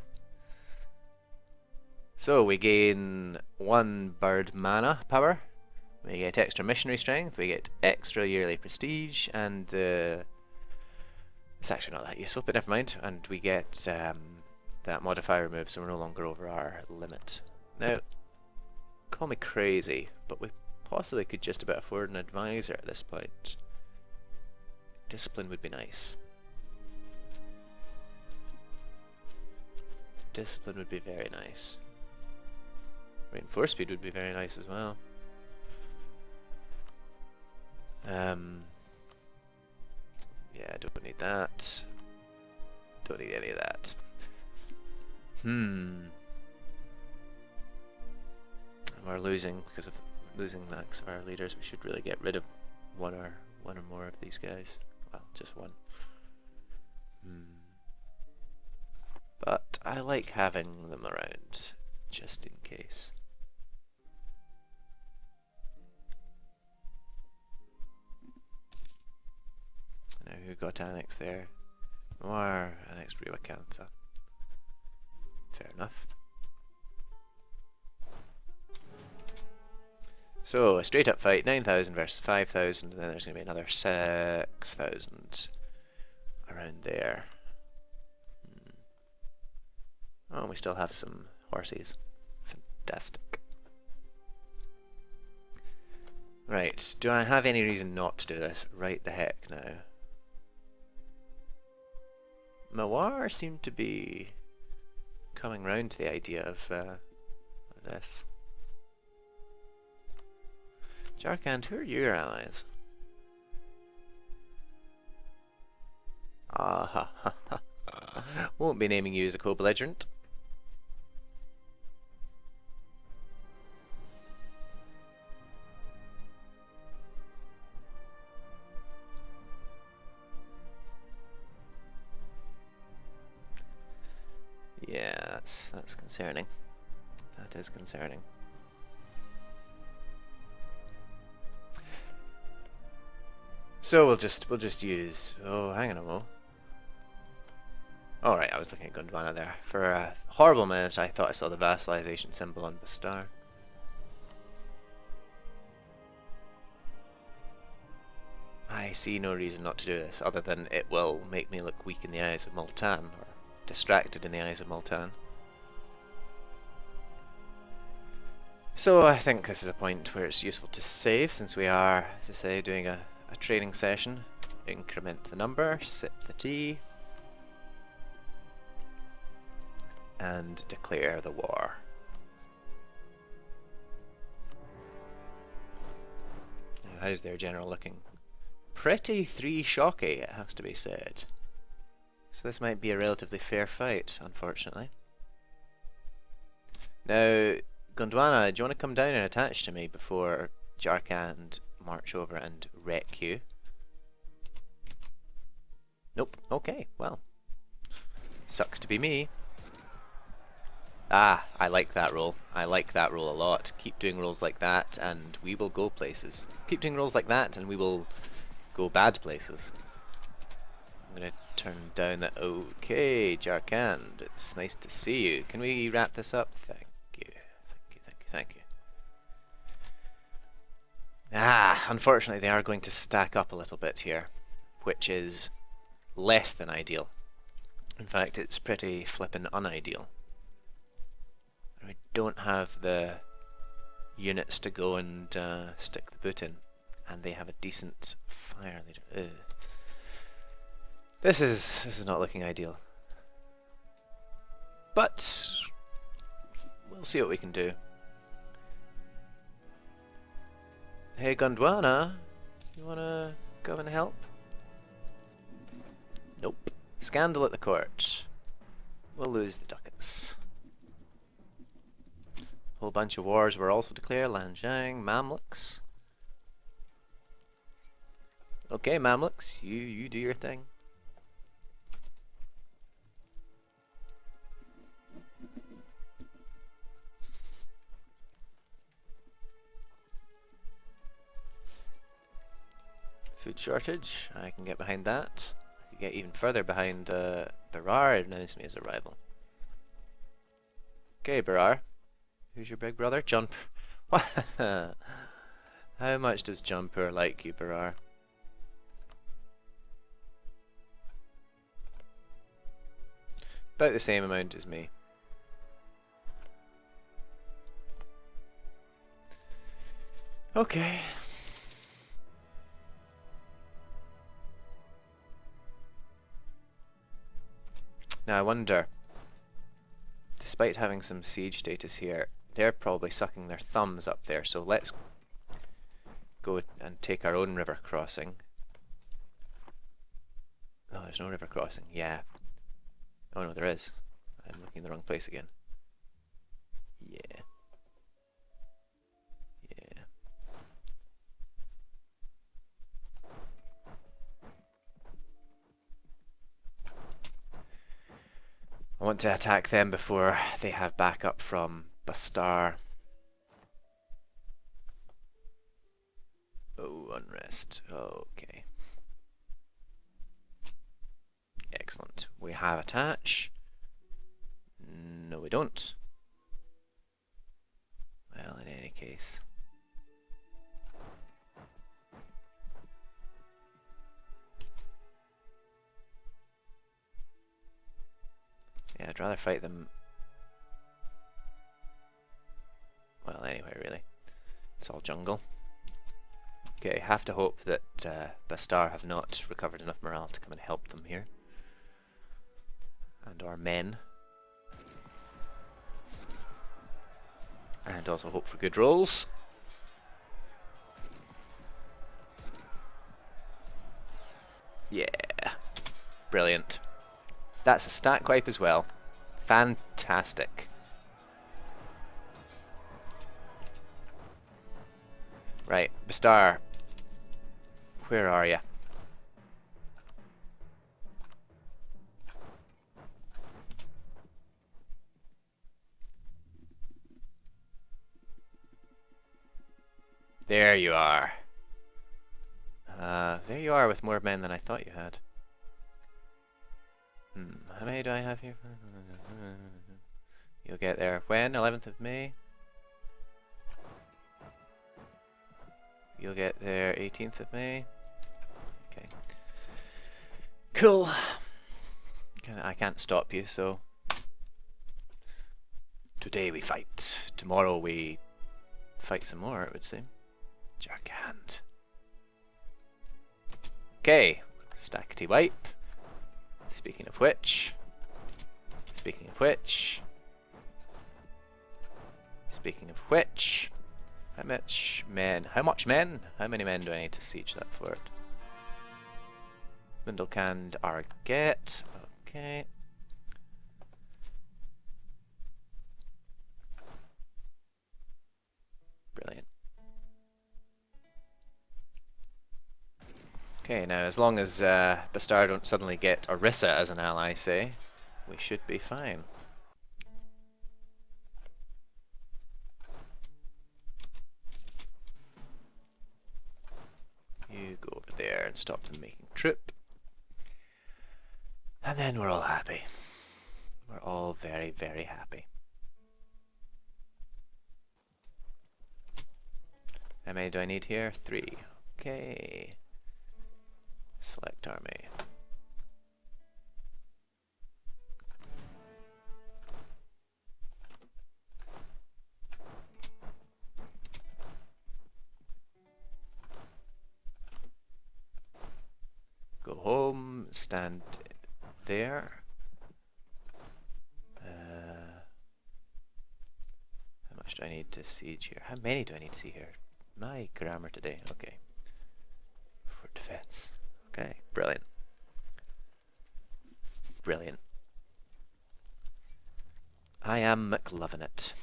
So we gain 1 bird mana power, we get extra missionary strength, we get extra yearly prestige, and it's actually not that useful, but never mind, and we get that modifier removed, so we're no longer over our limit. Now, call me crazy, but we possibly could just about afford an advisor at this point. Discipline would be nice. Discipline would be very nice. Reinforce speed would be very nice as well. Yeah, don't need that. Don't need any of that. We're losing because of losing max of our leaders. We should really get rid of one or more of these guys. Well, just one. But I like having them around, just in case. Now who got annexed there? Or annexed Riwakantha. Fair enough. So, a straight up fight, 9,000 versus 5,000, and then there's going to be another 6,000 around there. Oh, we still have some horses. Fantastic. Right, do I have any reason not to do this? Right the heck now. Mawar seemed to be coming round to the idea of this. Jarkand, who are your allies? Ah ha ha ha. Won't be naming you as a co-belligerent. Yeah, that's concerning. That is concerning. So we'll just use. Oh, hang on a mo. All right, I was looking at Gondwana there. For a horrible minute, I thought I saw the vassalization symbol on Bastar. I see no reason not to do this, other than it will make me look weak in the eyes of Multan, or distracted in the eyes of Multan. So I think this is a point where it's useful to save, since we are, as I say, doing a training session. Increment the number, sip the tea, and declare the war. Now, how's their general looking? Pretty 3-shocky, it has to be said. So this might be a relatively fair fight, unfortunately. Now, Gondwana, do you want to come down and attach to me before Jarkand march over and wreck you? Nope. Okay, well. Sucks to be me. Ah, I like that roll. I like that roll a lot. Keep doing rolls like that and we will go places. Keep doing rolls like that and we will go bad places. I'm gonna turn down that. Okay, Jarkand, it's nice to see you. Can we wrap this up? Thank you, thank you, thank you, thank you. Ah, unfortunately they are going to stack up a little bit here, which is less than ideal. In fact, it's pretty flippin' unideal. I don't have the units to go and stick the boot in, and they have a decent fire leader. Ugh. This is not looking ideal, but we'll see what we can do. Hey Gondwana, you wanna go and help? Nope. Scandal at the court. We'll lose the ducats. Whole bunch of wars were also declared. Lanzhang, Mamluks. Okay, Mamluks, you do your thing. Food shortage, I can get behind that. I could get even further behind Barar announced me as a rival. Okay, Barar. Who's your big brother? Jump. How much does Jumper like you, Barar? About the same amount as me. Okay. Now I wonder, despite having some siege status here, they're probably sucking their thumbs up there, so let's go and take our own river crossing. Oh, there's no river crossing. Yeah. Oh no, there is. I'm looking in the wrong place again. Yeah. Yeah. I want to attack them before they have backup from Bastar. Oh, unrest. Okay. Excellent. We have attach. No, we don't. Well, in any case. Yeah, I'd rather fight them. Well, anyway, really. It's all jungle. Okay, have to hope that Bastar have not recovered enough morale to come and help them here. And our men. And also hope for good rolls. Yeah. Brilliant. That's a stack wipe as well. Fantastic. Right, Bastar. Where are you? There you are. There you are with more men than I thought you had. How many do I have here? You'll get there when? 11th of May? You'll get there 18th of May? Okay. Cool. I can't stop you, so... Today we fight. Tomorrow we fight some more, it would seem. Jarkand. Okay. Stackety wipe. Speaking of which... Speaking of which... Speaking of which... How much men? How much men? How many men do I need to siege that fort? Bindlecand Arget. Okay. Brilliant. Okay, now as long as Bastar don't suddenly get Orissa as an ally, say, we should be fine. You go over there and stop them making troop. And then we're all happy. We're all very, very happy. How many do I need here? 3. Okay. Select army. Go home, stand there. How much do I need to siege here? How many do I need to see here? My grammar today. Okay. For defense. Okay, brilliant. Brilliant. I am McLovin' it.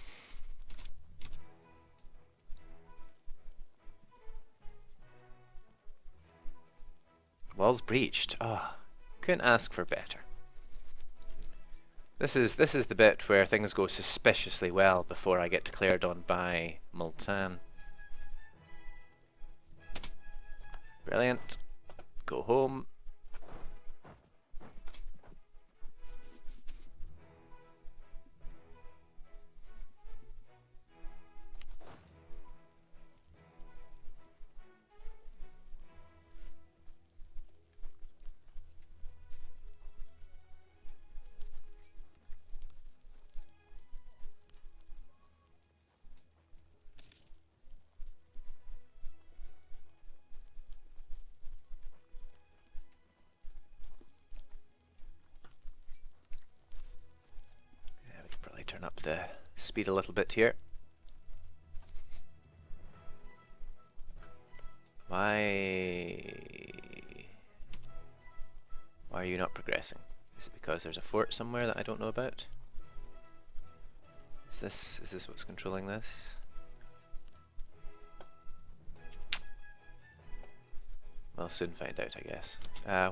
Walls breached. Ah, couldn't ask for better. This is the bit where things go suspiciously well before I get declared on by Multan. Brilliant. Go home. Turn up the speed a little bit here. Why are you not progressing? Is it because there's a fort somewhere that I don't know about? Is this what's controlling this? We'll soon find out, I guess.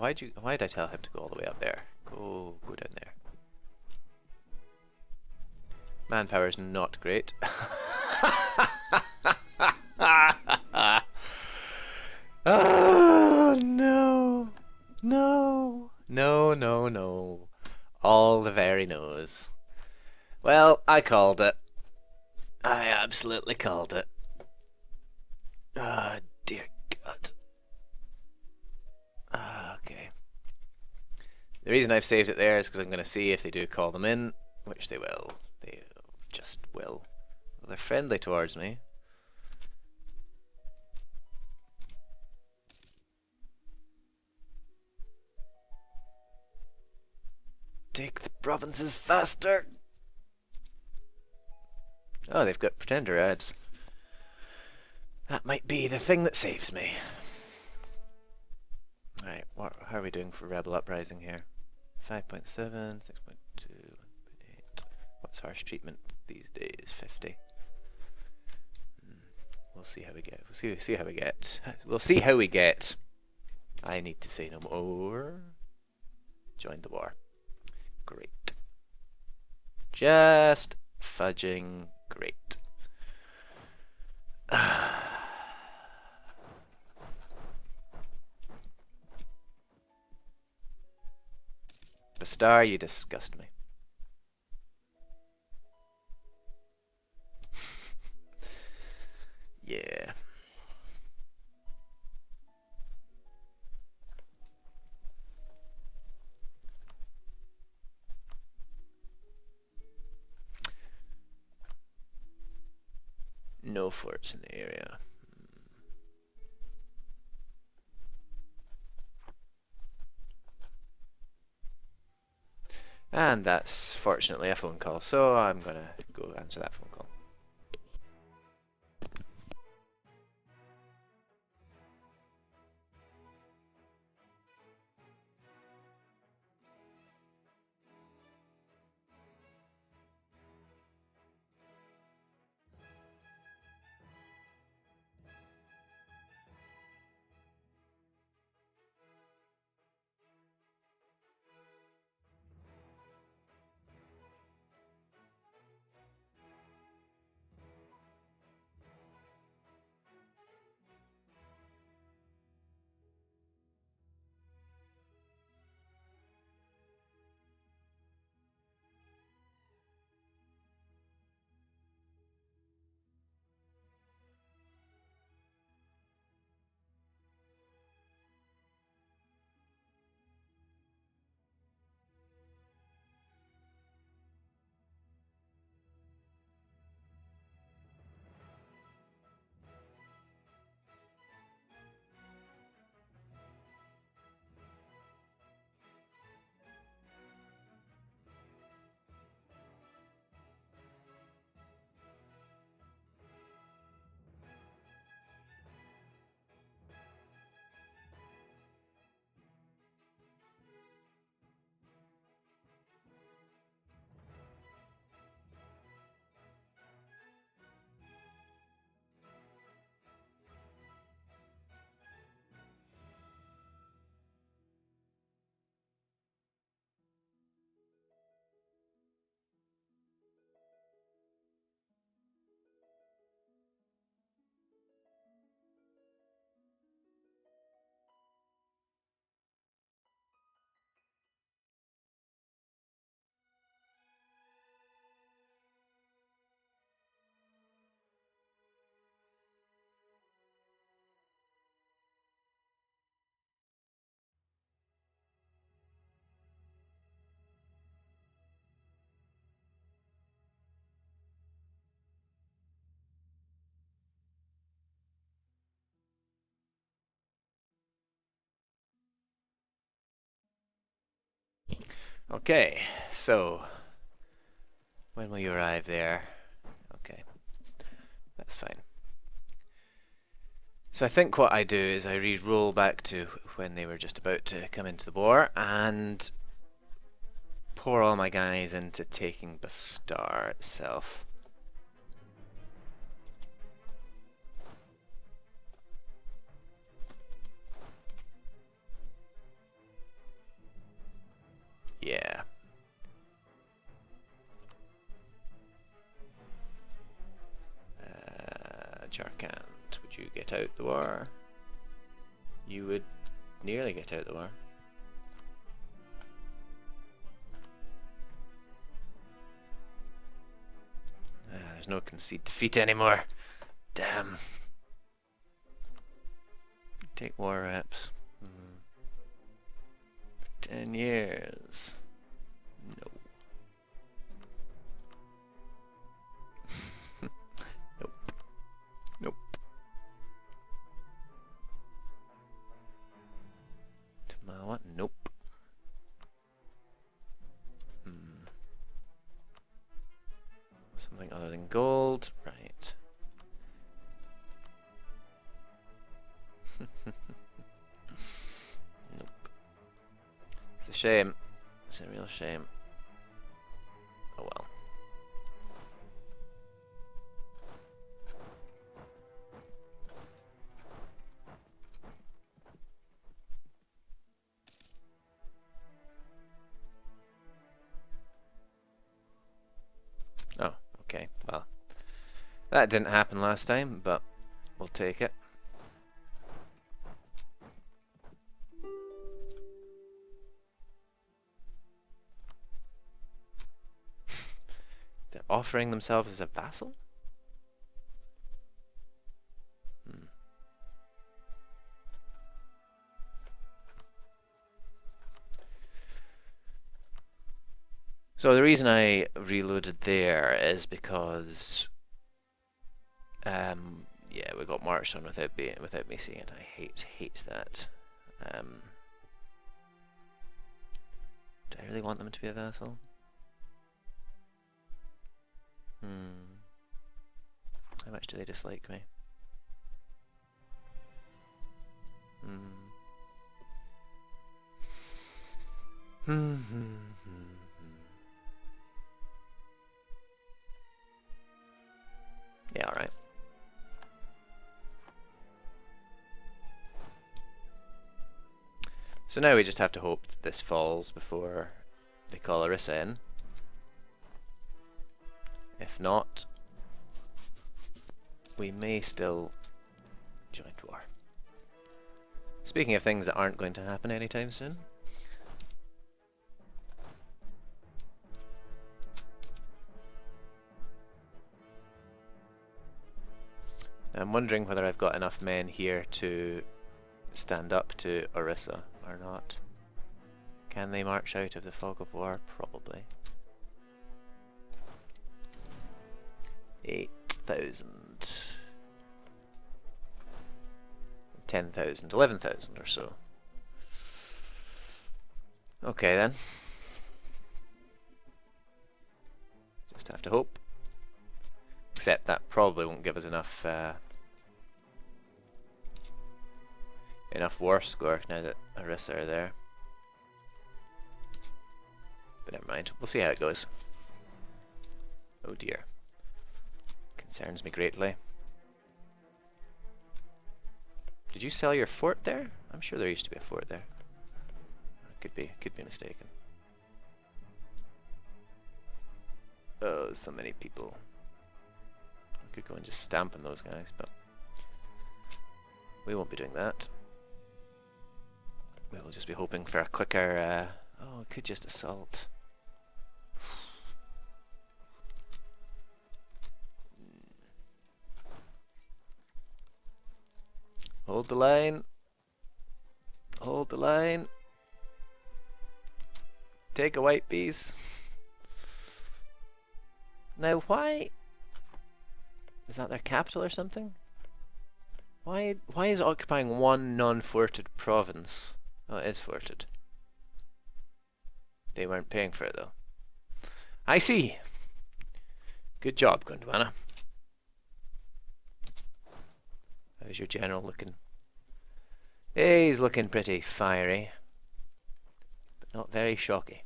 Why'd I tell him to go all the way up there? Go down there. Manpower is not great. Oh no. No. No, no, no. All the very nose. Well, I called it. I absolutely called it. Ah, dear God. Okay. The reason I've saved it there is because I'm going to see if they do call them in, which they will. They just will. Well, they're friendly towards me. Take the provinces faster! Oh, they've got pretender ads. That might be the thing that saves me. Alright, how are we doing for rebel uprising here? 5.7, 6.2, 1.8. What's harsh treatment these days? 50. We'll see how we get. We'll see how we get. We'll see how we get. I need to say no more. Join the war. Great. Just fudging great. Bastar, you disgust me. Yeah. No forts in the area. And that's fortunately a phone call, so I'm gonna go answer that phone call. Okay, so when will you arrive there? Okay, that's fine. So I think what I do is I re-roll back to when they were just about to come into the war and pour all my guys into taking Bastar itself. Yeah. Jarkant, would you get out the war? You would nearly get out the war. There's no concede defeat anymore. Damn. Take war reps. 10 years. No. Nope. Nope. Tamawa? Nope. a shame. It's a real shame. Oh well. Oh, okay. Well, that didn't happen last time, but we'll take it. They're offering themselves as a vassal? Hmm. So the reason I reloaded there is because yeah, we got marched on without me seeing it. I hate that. Do I really want them to be a vassal? How much do they dislike me? Yeah, alright. So now we just have to hope that this falls before they call Orisa in. If not, we may still join war. Speaking of things that aren't going to happen anytime soon. I'm wondering whether I've got enough men here to stand up to Orisa or not. Can they march out of the fog of war? Probably. 8,000. 10,000. 11,000 or so. Okay then. Just have to hope. Except that probably won't give us enough enough war score now that Orisa are there. But never mind. We'll see how it goes. Oh dear. Concerns me greatly. Did you sell your fort there? I'm sure there used to be a fort there. Could be mistaken. Oh, so many people. I could go and just stamp on those guys, but we won't be doing that. We'll just be hoping for a quicker. Oh, we could just assault. Hold the line. Hold the line. Take a white piece. Now, why is that their capital or something? Why is it occupying one non-forted province? Oh, it is forted. They weren't paying for it though. I see. Good job, Gondwana. How's your general looking? He's looking pretty fiery, but not very shocky.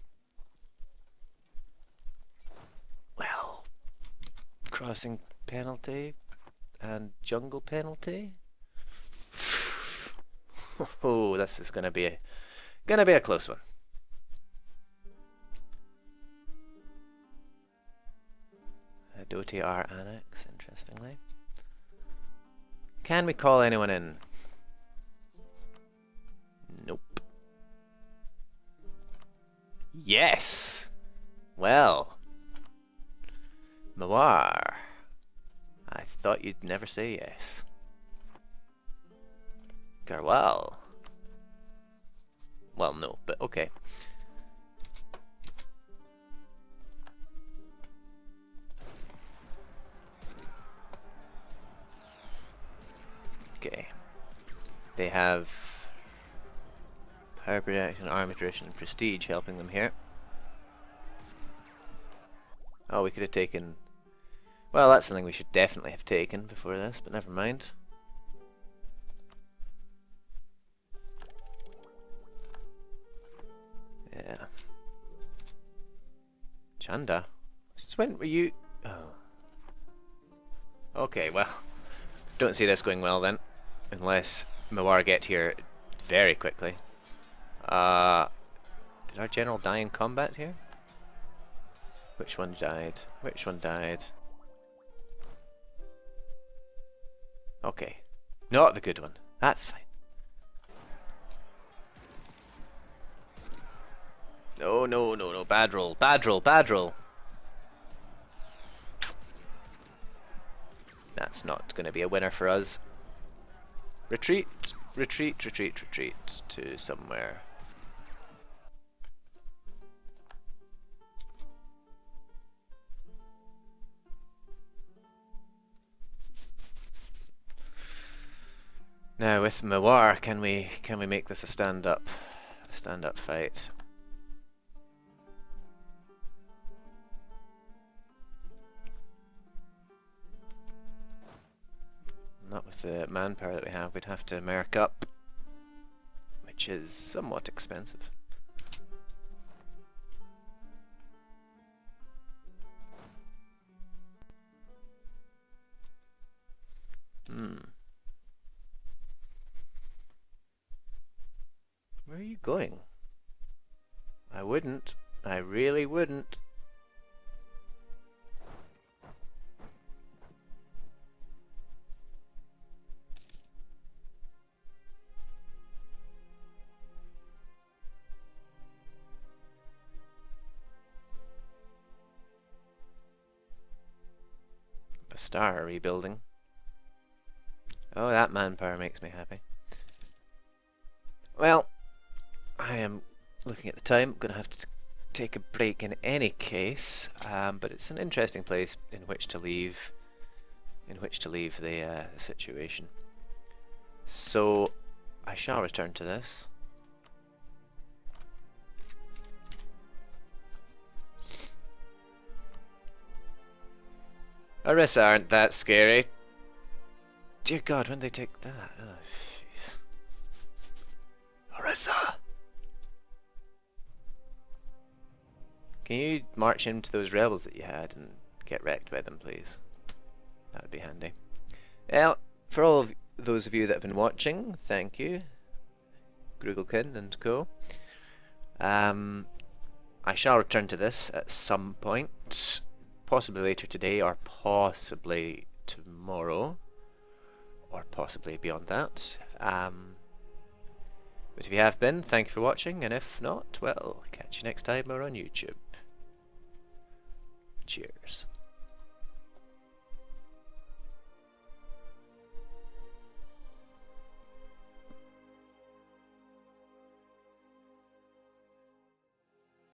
Well, crossing penalty and jungle penalty. Oh, this is gonna be a close one. A Dotiar annex, interestingly. Can we call anyone in? Nope. Yes! Well. Mawar. I thought you'd never say yes. Garwal. Well, no, but okay. Okay. They have power production, army tradition, and prestige helping them here. Oh, we could have taken... Well, that's something we should definitely have taken before this, but never mind. Shanda, since when were you... Oh. Okay, well, don't see this going well then, unless Mawar get here very quickly. Did our general die in combat here? Which one died? Which one died? Okay, not the good one. That's fine. No, no, no, no. Bad roll. Bad roll. Bad roll. That's not going to be a winner for us. Retreat. Retreat, retreat, retreat to somewhere. Now with Mawar, can we make this a stand-up fight? Not with the manpower that we have. We'd have to merc up, which is somewhat expensive. Where are you going? I wouldn't. I really wouldn't. Star rebuilding. Oh, that manpower makes me happy. Well, I am looking at the time. Going to have to take a break in any case, but it's an interesting place in which to leave the situation. So I shall return to this. Orisa aren't that scary. Dear God, when they take that? Oh, jeez. Orisa! Can you march into those rebels that you had and get wrecked by them, please? That would be handy. Well, for all of those of you that have been watching, thank you. Grugelkin and co. I shall return to this at some point. Possibly later today, or possibly tomorrow, or possibly beyond that. But if you have been, thank you for watching, and if not, well, catch you next time or on YouTube. Cheers.